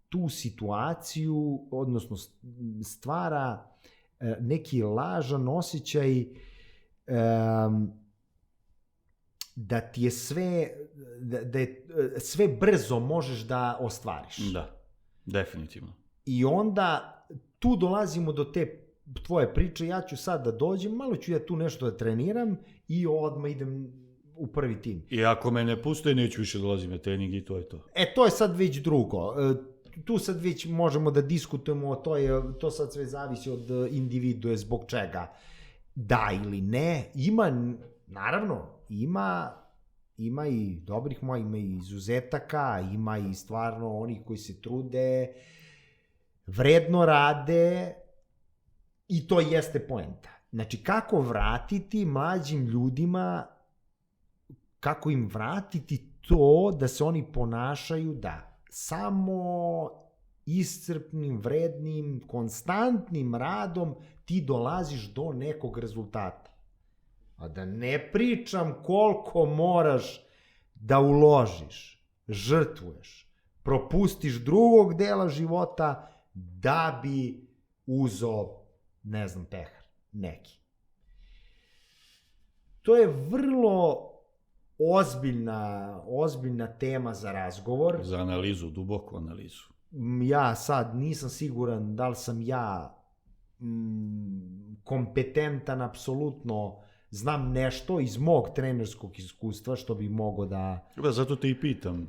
tu situaciju, odnosno stvara neki lažan osjećaj da ti je sve brzo možeš da ostvariš. Da, definitivno. I onda tu dolazimo do te tvoje priče, ja ću sad da dođem, malo ću ja tu nešto da treniram i odmah idem u prvi tim. I ako me ne puste, neću više dolazim na trening i to je to. To je sad već drugo. tu sad već možemo da diskutujemo, to sad sve zavisi od individue zbog čega. Da ili ne, naravno, ima i dobrih moja, ima i izuzetaka, ima i stvarno oni koji se trude, vredno rade i to jeste poenta. Znači, kako vratiti mlađim ljudima, kako im vratiti to da se oni ponašaju da samo iscrpnim, vrednim, konstantnim radom ti dolaziš do nekog rezultata. A da ne pričam koliko moraš da uložiš, žrtvuješ, propustiš drugog dela života da bi uzeo, ne znam, pehar neki. To je vrlo ozbiljna tema za razgovor. Za analizu, duboku analizu. Ja sad nisam siguran da li sam ja kompetentan, apsolutno znam nešto iz mog trenerskog iskustva što bi mogo da... Zato te i pitam.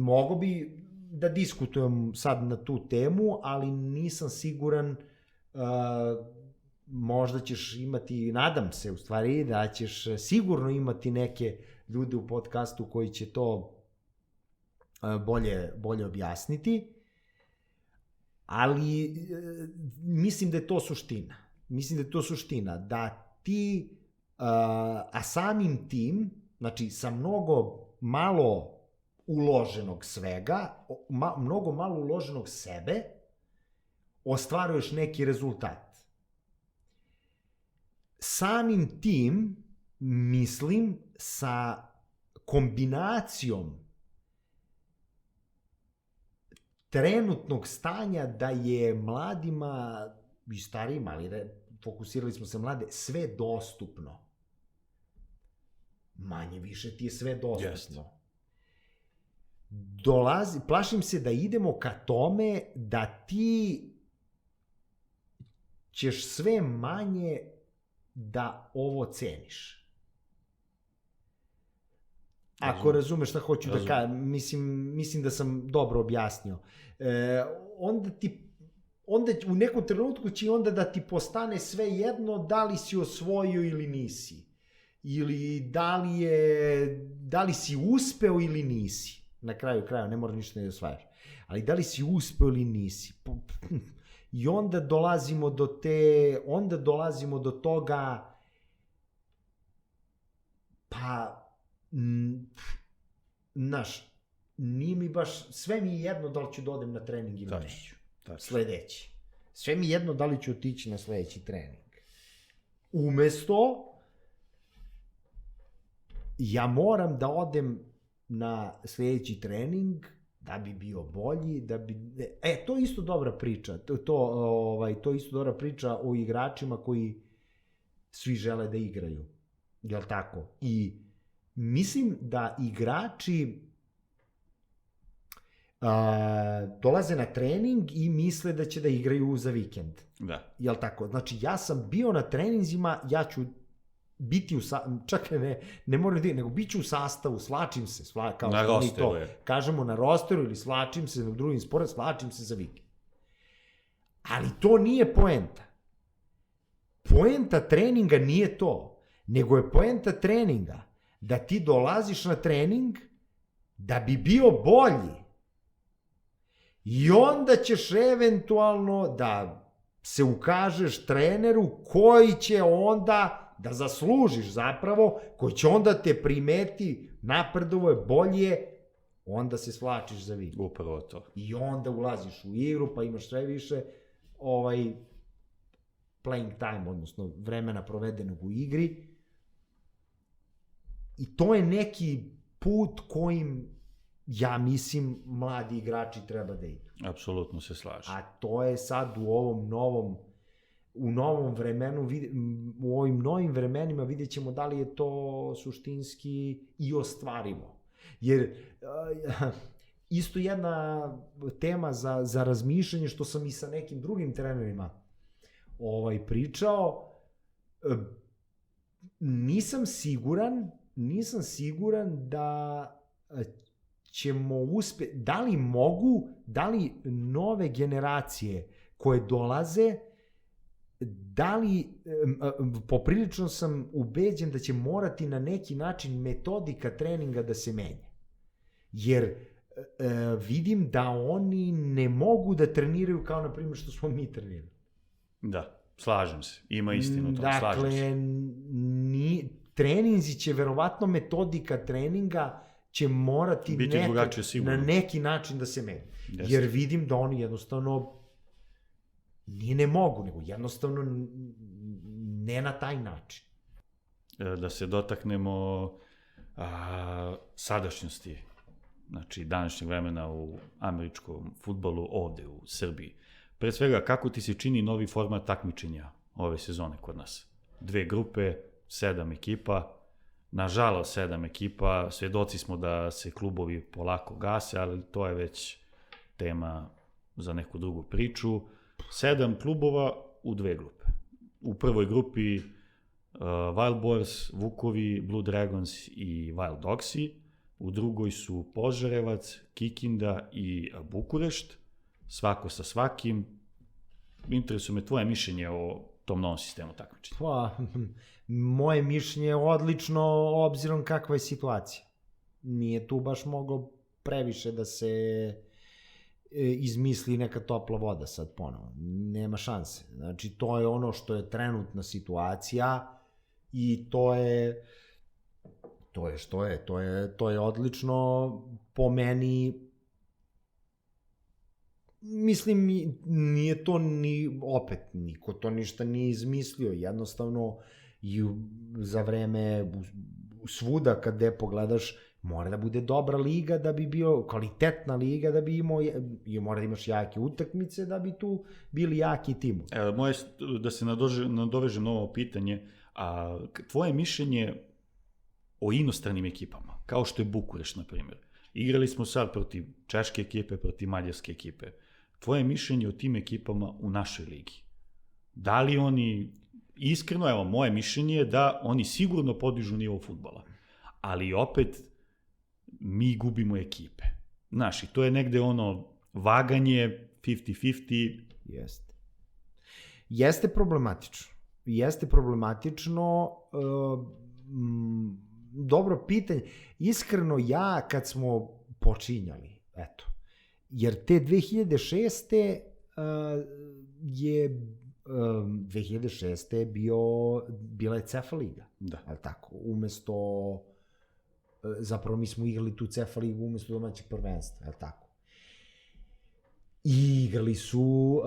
Mogo bi da diskutujem sad na tu temu, ali nisam siguran, možda ćeš imati, nadam se u stvari, da ćeš sigurno imati neke ljude u podcastu koji će to bolje objasniti, ali mislim da je to suština. Da ti, a samim tim, znači sa mnogo malo uloženog svega, mnogo malo uloženog sebe, ostvaruješ neki rezultat. Samim tim, mislim, sa kombinacijom trenutnog stanja da je mladima i starijima, ali fokusirali smo se mlade, sve dostupno. Manje više ti je sve dostupno. Plašim se da idemo ka tome da ti ćeš sve manje da ovo ceniš. Ako razumeš šta hoću da kažem, mislim da sam dobro objasnio. Onda u nekom trenutku će onda da ti postane sve jedno da li si osvojio ili nisi. Ili da li si uspeo ili nisi. Na kraju kraja, ne mora ništa ne osvajaš. Ali da li si uspeo ili nisi. I onda dolazimo do toga, pa nije mi baš, sve mi je jedno da li ću da odem na trening ili neću. Sledeći. Sve mi je jedno da li ću otići na sledeći trening. Umesto, ja moram da odem na sledeći trening da bi bio bolji, to je isto dobra priča. To je isto dobra priča o igračima koji svi žele da igraju. Jel' tako? I mislim da igrači dolaze na trening i misle da će da igraju za vikend. Da. Jel' tako? Znači, ja sam bio na treninzima, ja ću biti čak ne moram da nego bit ću u sastavu, slačim se, kao na rosteru, kažemo na rosteru ili slačim se na drugim sportom, slačim se za vikend. Ali to nije poenta. Poenta treninga nije to, nego je poenta treninga da ti dolaziš na trening da bi bio bolji. I onda ćeš eventualno da se ukažeš treneru koji će onda da zaslužiš zapravo, koji će onda te primeti, napredovo je bolje, onda se svlačiš za vikend. Upravo to. I onda ulaziš u igru, pa imaš sve više playing time, odnosno vremena provedenog u igri. I to je neki put kojim, ja mislim, mladi igrači treba da idu. Apsolutno se slažem. A to je sad u ovom novom vremenu, u ovim novim vremenima vidjet ćemo da li je to suštinski i ostvarivo. Jer isto jedna tema za razmišljanje, što sam i sa nekim drugim trenerima pričao, nisam siguran da ćemo uspjeti, da li nove generacije koje dolaze, poprilično sam ubeđen da će morati na neki način metodika treninga da se menja. Jer vidim da oni ne mogu da treniraju kao, na primjer, što smo mi trenirali. Da, slažem se. Ima istinu u tom, slažem se. Dakle, treninzi će, verovatno metodika treninga će morati na neki način da se menja. Jer vidim da oni jednostavno nije ne mogu, nego jednostavno ne na taj način. Da se dotaknemo sadašnjosti, znači današnjeg vremena u američkom fudbalu ovde u Srbiji. Pre svega, kako ti se čini novi format takmičenja ove sezone kod nas? 2 grupe, 7 ekipa, nažalost 7 ekipa, svedoci smo da se klubovi polako gase, ali to je već tema za neku drugu priču. 7 klubova u 2 grupe. U prvoj grupi Wild Boars, Vukovi, Blue Dragons i Wild Dogsi. U drugoj su Požarevac, Kikinda i Bukurešt. Svako sa svakim. Interesuje me tvoje mišljenje o tom novom sistemu takmičenja. Pa, moje mišljenje je odlično obzirom kakva je situacija. Nije tu baš moglo previše da se izmisli neka topla voda sad ponovo. Nema šanse. Znači, to je ono što je trenutna situacija i to je što je. To je odlično po meni. Mislim, nije to opet, niko to ništa nije izmislio. Jednostavno, i za vreme svuda kad gde pogledaš, mora da bude dobra liga da bi bio, kvalitetna liga da bi imao, i mora da imaš jake utakmice da bi tu bili jaki timovi. Moje, da se nadovežem na ovo pitanje, a tvoje mišljenje o inostranim ekipama, kao što je Bukurešt, na primjer. Igrali smo sad protiv češke ekipe, protiv mađarske ekipe. Tvoje mišljenje o tim ekipama u našoj ligi? Da li oni, iskreno, evo, moje mišljenje je da oni sigurno podižu nivo fudbala, ali opet mi gubimo ekipe. Znaš, i to je negde ono vaganje 50-50. Jeste. Jeste problematično. Dobro pitanje. Iskreno, ja kad smo počinjali, eto, jer te 2006. je 2006. je bila je CEFA liga. Da. Ali tako, umesto, zapravo mi smo igrali tu CEFA ligu umesto domaćeg prvenstva, ali tako. I igrali su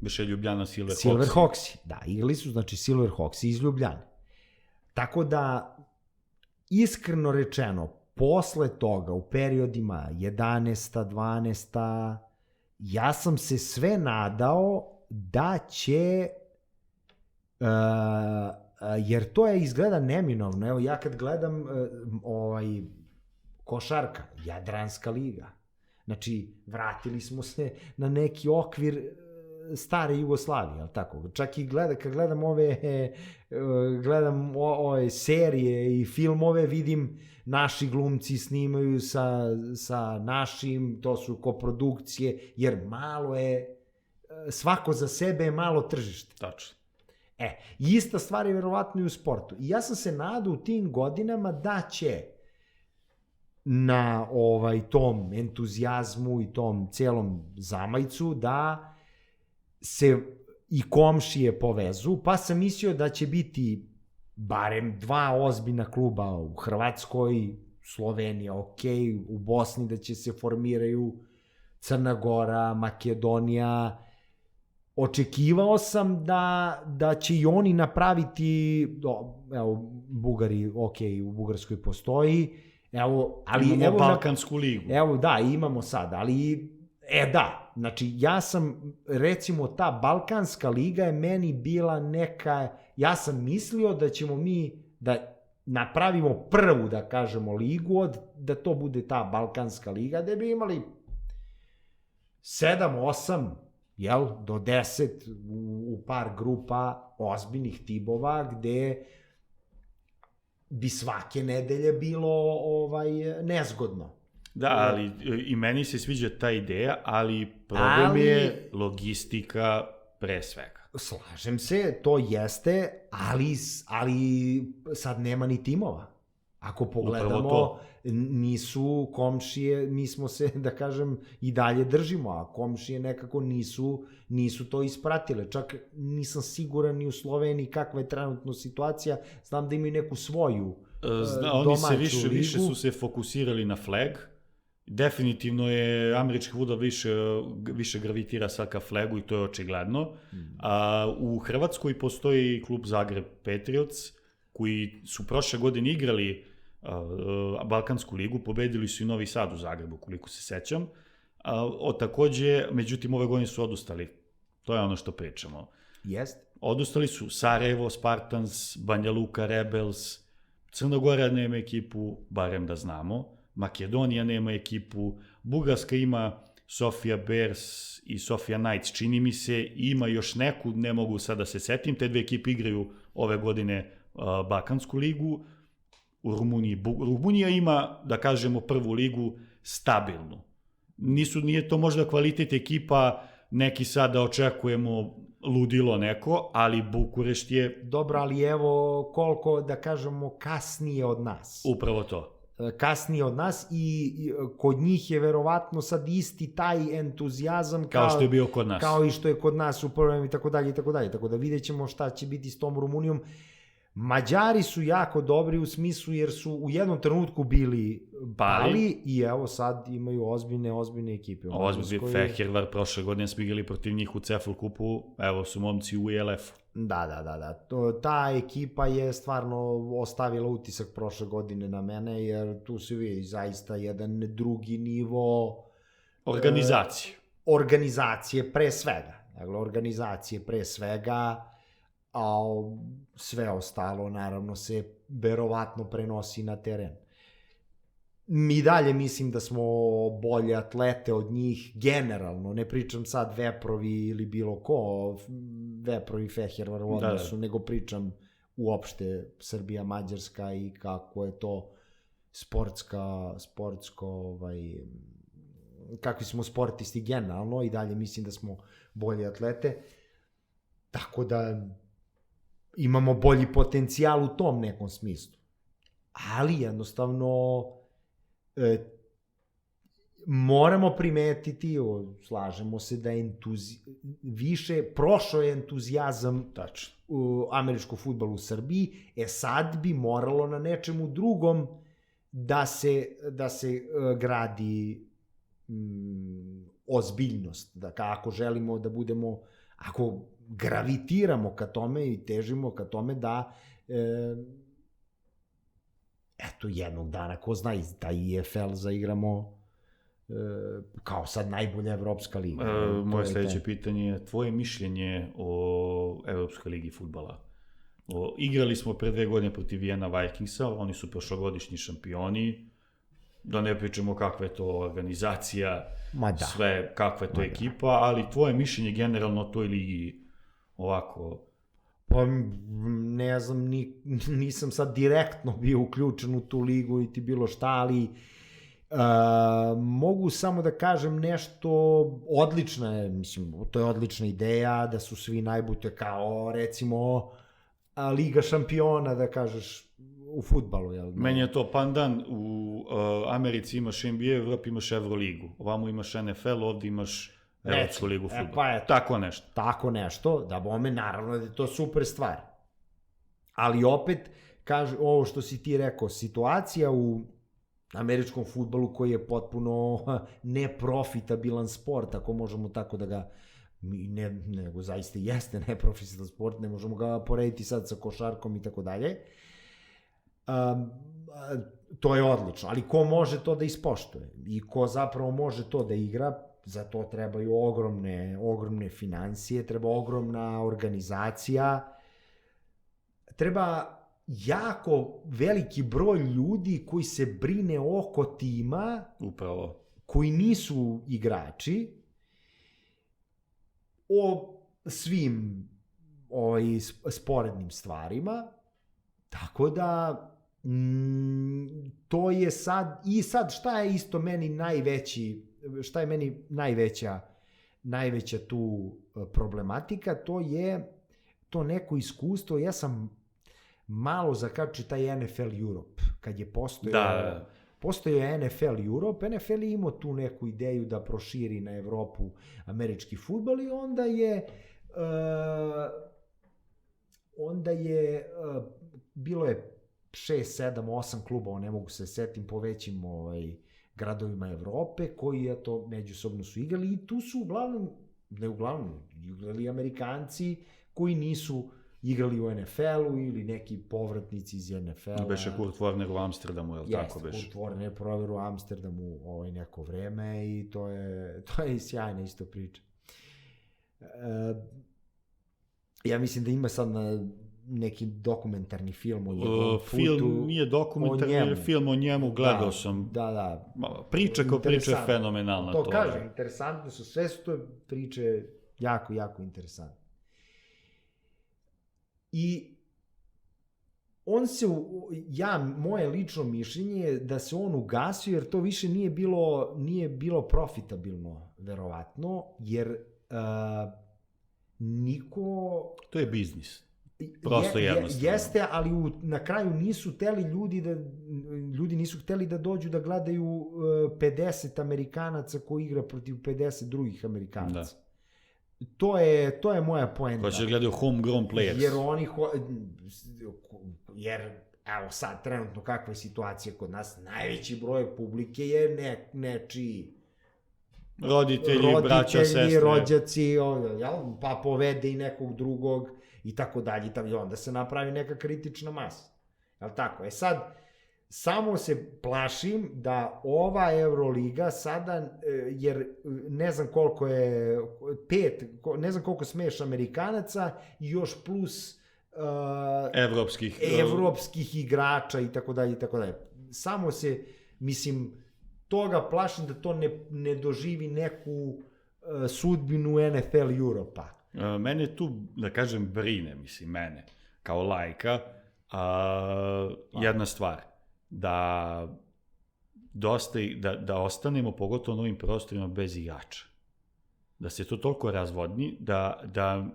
Beše Ljubljana Silver Hawksi. Da, igrali su, znači Silver Hawksi iz Ljubljane. Tako da, iskreno rečeno, posle toga, u periodima 11. 12. ja sam se sve nadao da će, jer to je izgleda neminovno. Evo, ja kad gledam košarka, Jadranska liga, znači, vratili smo se na neki okvir stare Jugoslavije, ali tako? Čak i kad gledam ove serije i filmove, vidim naši glumci snimaju sa našim, to su koprodukcije, jer malo je, svako za sebe je malo tržište. Tačno. Ista stvar je verovatno i u sportu. I ja sam se nadao u tim godinama da će na tom entuzijazmu i tom celom zamajcu da se i komšije povezu, pa sam mislio da će biti barem 2 ozbiljna kluba u Hrvatskoj, Slovenija, u Bosni da će se formiraju, Crna Gora, Makedonija. Očekivao sam da će i oni napraviti, evo, Bugari, u Bugarskoj postoji, imamo Balkansku ligu. Evo, da, imamo sad, ali, da, znači, ja sam, recimo, ta Balkanska liga je meni bila neka, ja sam mislio da ćemo mi, da napravimo prvu, da kažemo, ligu, da to bude ta Balkanska liga, da bi imali 7, 8, do 10 u par grupa ozbiljnih timova, gde bi svake nedelje bilo nezgodno. Da, ali i meni se sviđa ta ideja, ali problem je logistika pre svega. Slažem se, to jeste, ali sad nema ni timova. Ako pogledamo, nisu komšije, mi smo se, da kažem, i dalje držimo, a komšije nekako nisu to ispratile. Čak nisam siguran ni u Sloveniji kakva je trenutno situacija, znam da imaju neku svoju domaću ligu. Više su se fokusirali na flag. Definitivno je američki fudbal više gravitira sad ka flagu i to je očigledno. U Hrvatskoj postoji klub Zagreb Patriots koji su prošle godine igrali Balkansku ligu, pobedili su i Novi Sad u Zagrebu, koliko se sećam. Takođe, međutim, ove godine su odustali. To je ono što pričamo. Jest. Odustali su Sarajevo, Spartans, Banja Luka, Rebels, Crna Gora nema ekipu, barem da znamo. Makedonija nema ekipu, Bugarska ima Sofia Bears i Sofia Knights, čini mi se, ima još neku, ne mogu sad da se setim, te dve ekipe igraju ove godine Balkansku ligu. U Rumunija ima, da kažemo, prvu ligu stabilnu. Nije to možda kvalitet ekipa, neki sad da očekujemo ludilo neko, ali Bukurešt je... Dobro, ali evo koliko, da kažemo, kasnije od nas. Upravo to. Kasnije od nas i kod njih je verovatno sad isti taj entuzijazam kao što je bio kod nas. Kao i što je kod nas u prvom i tako dalje i tako dalje. Tako da vidjet ćemo šta će biti s tom Rumunijom. Mađari su jako dobri u smislu jer su u jednom trenutku bili pali i evo sad imaju ozbiljne ekipe. Ozbiljne Fehervar, prošle godine smo igrali protiv njih u CFL kupu, evo su momci u ILF-u. Da. Ta ekipa je stvarno ostavila utisak prošle godine na mene, jer tu se vidi zaista jedan drugi nivo organizacije pre svega. Dakle, organizacije pre svega, a sve ostalo naravno se verovatno prenosi na teren. Mi dalje mislim da smo bolje atlete od njih generalno, ne pričam sad Veprovi ili bilo ko, Veprovi Fehervar u odnosu, nego pričam uopšte Srbija, Mađarska i kako je to kakvi smo sportisti generalno i dalje mislim da smo bolje atlete, tako da imamo bolji potencijal u tom nekom smislu. Ali jednostavno moramo primetiti, slažemo se da je prošao je entuzijazam u američkom fudbalu u Srbiji, sad bi moralo na nečemu drugom da se gradi ozbiljnost. Dakle, ako želimo da budemo, ako gravitiramo ka tome i težimo ka tome da jednog dana, ko zna, da i EFL zaigramo kao sad najbolja evropska liga. Moje sledeće pitanje je tvoje mišljenje o Evropskoj ligi fudbala. Igrali smo pre 2 godine protiv Vienna Vikingsa, oni su prošlogodišnji šampioni, da ne pričamo kakva je to organizacija, sve, kakva je to ekipa, ali tvoje mišljenje generalno o toj ligi ovako... Pa ne znam, nisam sad direktno bio uključen u tu ligu i ti bilo šta, ali mogu samo da kažem nešto odlično je, mislim, to je odlična ideja, da su svi najbolji, kao recimo Liga šampiona, da kažeš, u fudbalu. Meni je to pandan, u Americi imaš NBA, u Evropi imaš Euroligu, ovamo imaš NFL, ovdje imaš Evropsku ligu fudbala. Tako nešto. Tako nešto, da bome, naravno da je to super stvar. Ali opet, ovo što si ti rekao, situacija u američkom fudbalu koji je potpuno neprofitabilan sport, ako možemo tako da ga, nego zaista jeste neprofitabilan sport, ne možemo ga porediti sad sa košarkom i tako dalje. To je odlično, ali ko može to da ispoštuje i ko zapravo može to da igra, za to trebaju ogromne financije, treba ogromna organizacija, treba jako veliki broj ljudi koji se brine oko tima, upravo, koji nisu igrači, o svim sporednim stvarima, tako da To je sad, i sad šta je isto meni najveća tu problematika, to je to neko iskustvo, ja sam malo zakačio taj NFL Europe, kad je postojao NFL Europe, NFL je imao tu neku ideju da proširi na Evropu američki fudbal i onda je bilo je 6, 7, 8 klubova, ne mogu se setim, po većim gradovima Evrope, koji međusobno su igrali i tu su igrali Amerikanci koji nisu igrali u NFL-u ili neki povratnici iz NFL-a. Beše Kurt Warner u Amsterdamu, je li tako beše? Kurt Warner provjeru u Amsterdamu neko vreme i to je sjajna isto priča. Ja mislim da ima sad neki dokumentarni film o njegovom putu. Film nije dokumentarni, film o njemu, gledao sam. Da. Priča kao priča je fenomenalna. To kažem, interesantne su, sve su to priče jako, jako interesantne. I moje lično mišljenje je da se on ugasio, jer to više nije bilo profitabilno, verovatno, jer niko... To je biznis. Prosto jednostavno. Jeste, ali na kraju nisu hteli ljudi nisu hteli da dođu da gledaju 50 Amerikanaca koji igra protiv 50 drugih Amerikanaca. Da. To je moja poenta. Ko će gledaju homegrown players. Jer evo sad, trenutno kakva je situacija kod nas, najveći broj publike je nečiji roditelji, braća, sestre, rođaci, pa povede i nekog drugog i tako dalje, i onda se napravi neka kritična masa. Jel' tako? Sad, samo se plašim da ova Euroliga sada, jer ne znam koliko je, ne znam koliko smeš Amerikanaca i još plus evropskih igrača i tako dalje, i tako dalje. Samo se, mislim, toga plašim da to ne doživi neku sudbinu NFL Europa. Mene tu, da kažem, brine, mene, kao lajka, jedna stvar, da ostanemo, pogotovo na ovim prostorima, bez igrača. Da se to toliko razvodni, da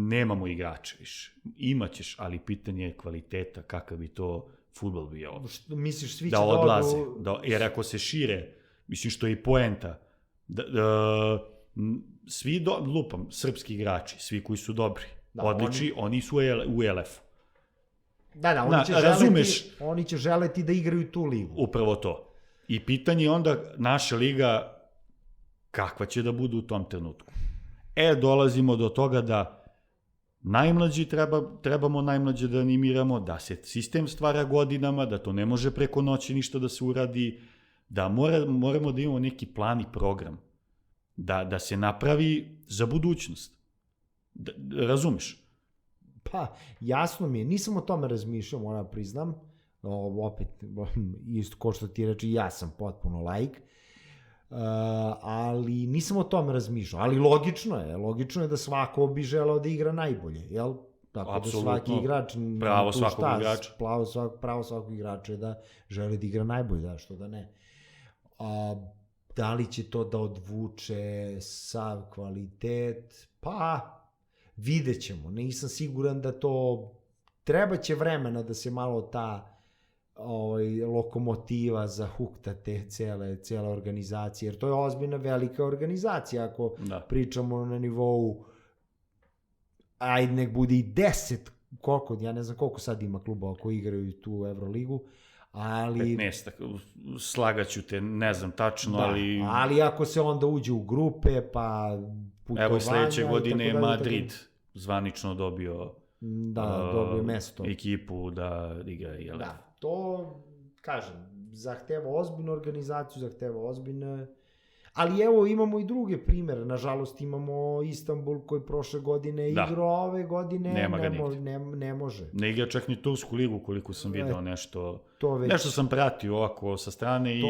nemamo igrača više. Imaćeš, ali pitanje je kvaliteta, kakav bi to fudbal bio. Misliš, svi će da odlaze, jer ako se šire, mislim što je i poenta, svi, lupam, srpski igrači, svi koji su dobri, odlični, oni su u LF-u. Da, oni će želeti da igraju tu ligu. Upravo to. I pitanje je onda naša liga kakva će da bude u tom trenutku. Dolazimo do toga da najmlađi trebamo najmlađe da animiramo, da se sistem stvara godinama, da to ne može preko noći ništa da se uradi, da moramo da imamo neki plan i program, da se napravi za budućnost. Razumeš? Pa, jasno mi je, nisam o tome razmišljao, moram priznam, opet, isto ko što ti reči, ja sam potpuno laik, ali nisam o tome razmišljao, ali logično je da svako bi želeo da igra najbolje, jel? Tako da svaki igrač, pravo svakog igrača. Pravo svakog igrača je da želi da igra najbolje, da, što da ne. Da li će to da odvuče sav kvalitet? Pa, vidjet ćemo. Nisam siguran da to... Treba će vremena da se malo ta lokomotiva zahukta te cele organizacije, jer to je ozbiljna velika organizacija. Ako pričamo na nivou, ajde nek bude i 10, ja ne znam koliko sad ima klubova koji igraju tu Euroligu, ali... 15, slagaću te, ne znam tačno, ali... Ali ako se onda uđe u grupe, pa putovanja... Evo i sledeće godine je Madrid zvanično dobio mesto. Ekipu da igra. Da, to, kažem, zahteva ozbiljnu organizaciju, zahteva ozbiljne... Ali evo, imamo i druge primere. Nažalost, imamo Istanbul koji prošle godine igrao, a ove godine ne može. Ne igra čak ni Tursku ligu, koliko sam video nešto. Nešto sam pratio ovako sa strane i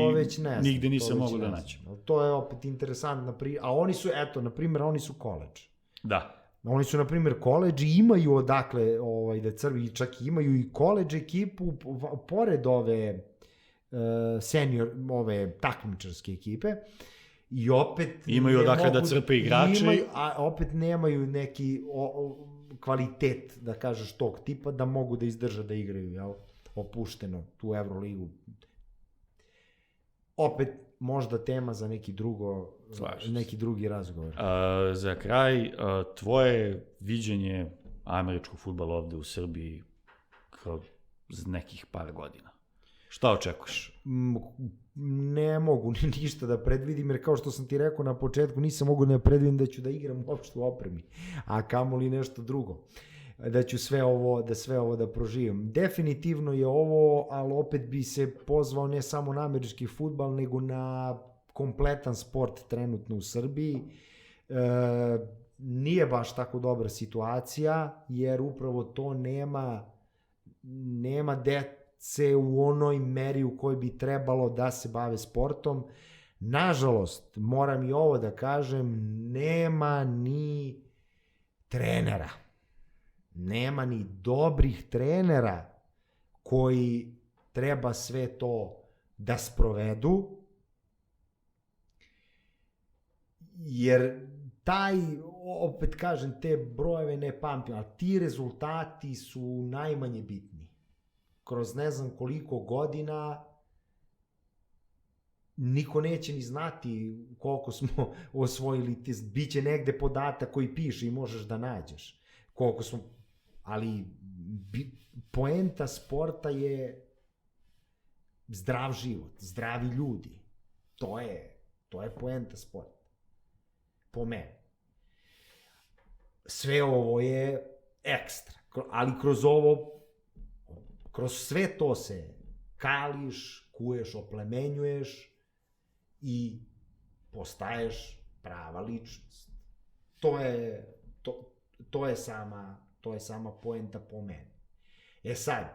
nigde nisam mogao da naći. To je opet interesantna priča. A oni su, eto, na primjer, oni su koleđ. Da. Oni su, na primjer, koleđi imaju odakle da crvi, čak imaju i koleđ ekipu pored ove senior, ove takmičarske ekipe i opet imaju odakle da crpe igrače, a opet nemaju neki kvalitet, da kažeš, tog tipa da mogu da izdrža da igraju, jel? Opušteno tu Euroligu. Opet možda tema za neki drugi razgovor. Za kraj, tvoje viđenje američkog fudbala ovde u Srbiji kroz nekih par godina. Šta očekuješ? Ne mogu ništa da predvidim, jer kao što sam ti rekao na početku, nisam mogu da predvidim da ću da igram uopšte u opremi, a kamoli nešto drugo. Da ću sve ovo da proživim. Definitivno je ovo, ali opet bi se pozvao ne samo na američki fudbal, nego na kompletan sport trenutno u Srbiji. Nije baš tako dobra situacija, jer upravo to nema dece u onoj meri u kojoj bi trebalo da se bave sportom. Nažalost, moram i ovo da kažem, nema ni trenera. Nema ni dobrih trenera koji treba sve to da sprovedu, jer opet kažem, te brojeve ne pamtim, ali ti rezultati su najmanje bitni. Kroz ne znam koliko godina niko neće ni znati koliko smo osvojili, biće negde podatak koji piše i možeš da nađeš koliko smo, ali poenta sporta je zdrav život, zdravi ljudi. To je poenta sporta. Po meni. Sve ovo je ekstra, ali kroz sve to se kališ, kuješ, oplemenjuješ i postaješ prava ličnost. To je sama poenta po meni. Sad,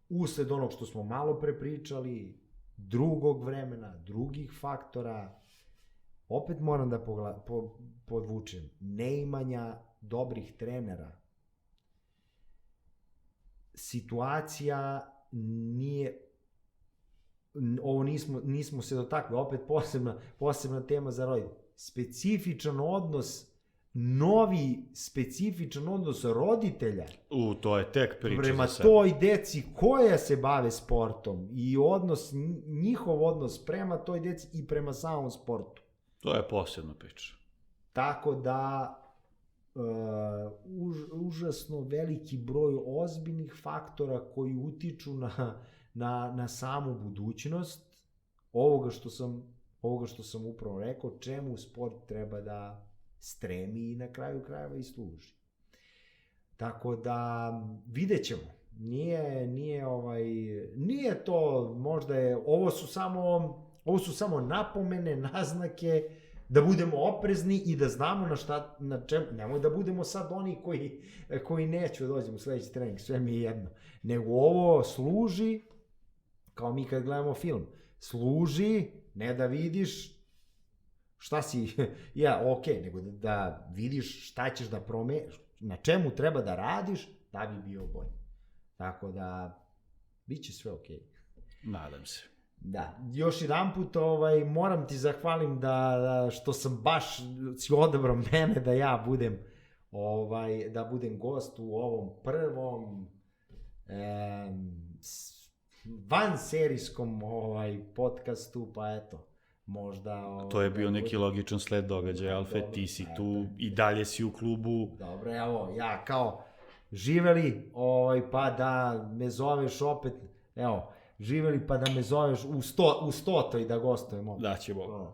usled onog što smo malo prepričali, drugog vremena, drugih faktora, opet moram da podvučem, neimanja dobrih trenera. Situacija nije, ovo nismo se dotakli, opet posebna tema za roditelje. Specifičan odnos, novi specifičan odnos roditelja to je tek priča prema za sebe. toj deci koja se bave sportom i njihov odnos prema toj deci i prema samom sportu. To je posebna priča. Tako da užasno veliki broj ozbiljnih faktora koji utiču na samu budućnost ovoga što sam upravo rekao, čemu sport treba da stremi i na kraju krajeva i služi. Tako da vidjet ćemo. Nije to, možda je, ovo su samo napomene, naznake, da budemo oprezni i da znamo na čemu, nemoj da budemo sad oni koji neću dođemo u sledeći trening, sve mi je jedno. Nego ovo služi, kao mi kad gledamo film, služi ne da vidiš šta si, nego da vidiš šta ćeš da promeniš, na čemu treba da radiš da bi bio bolji. Tako da, bit će sve okej. Nadam se. Da, još jedan put moram ti zahvalim što sam baš si odabrao mene da ja budem gost u ovom prvom vanserijskom podcastu, pa eto, možda... To je bio neki logičan sled događaja, Alfe, ti si tu i dalje si u klubu. Dobro, evo, ja kao živeli, pa da me zoveš opet, evo, živeli pa da me zoveš u 100. da gostujemo. Da će Bog.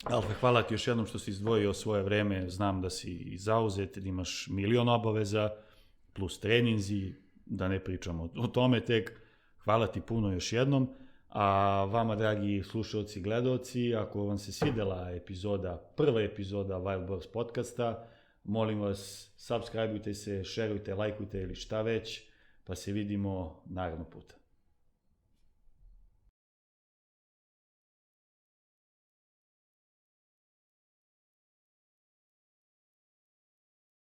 Alfe, hvala ti još jednom što si izdvojio svoje vreme, znam da si zauzet, da imaš milion obaveza, plus treninzi, da ne pričamo o tome tek. Hvala ti puno još jednom, a vama, dragi slušalci i gledalci, ako vam se svidela prva epizoda Wild Boars podcasta, molim vas, subscribeujte se, šerujte, lajkujte ili šta već, pa se vidimo narednog puta.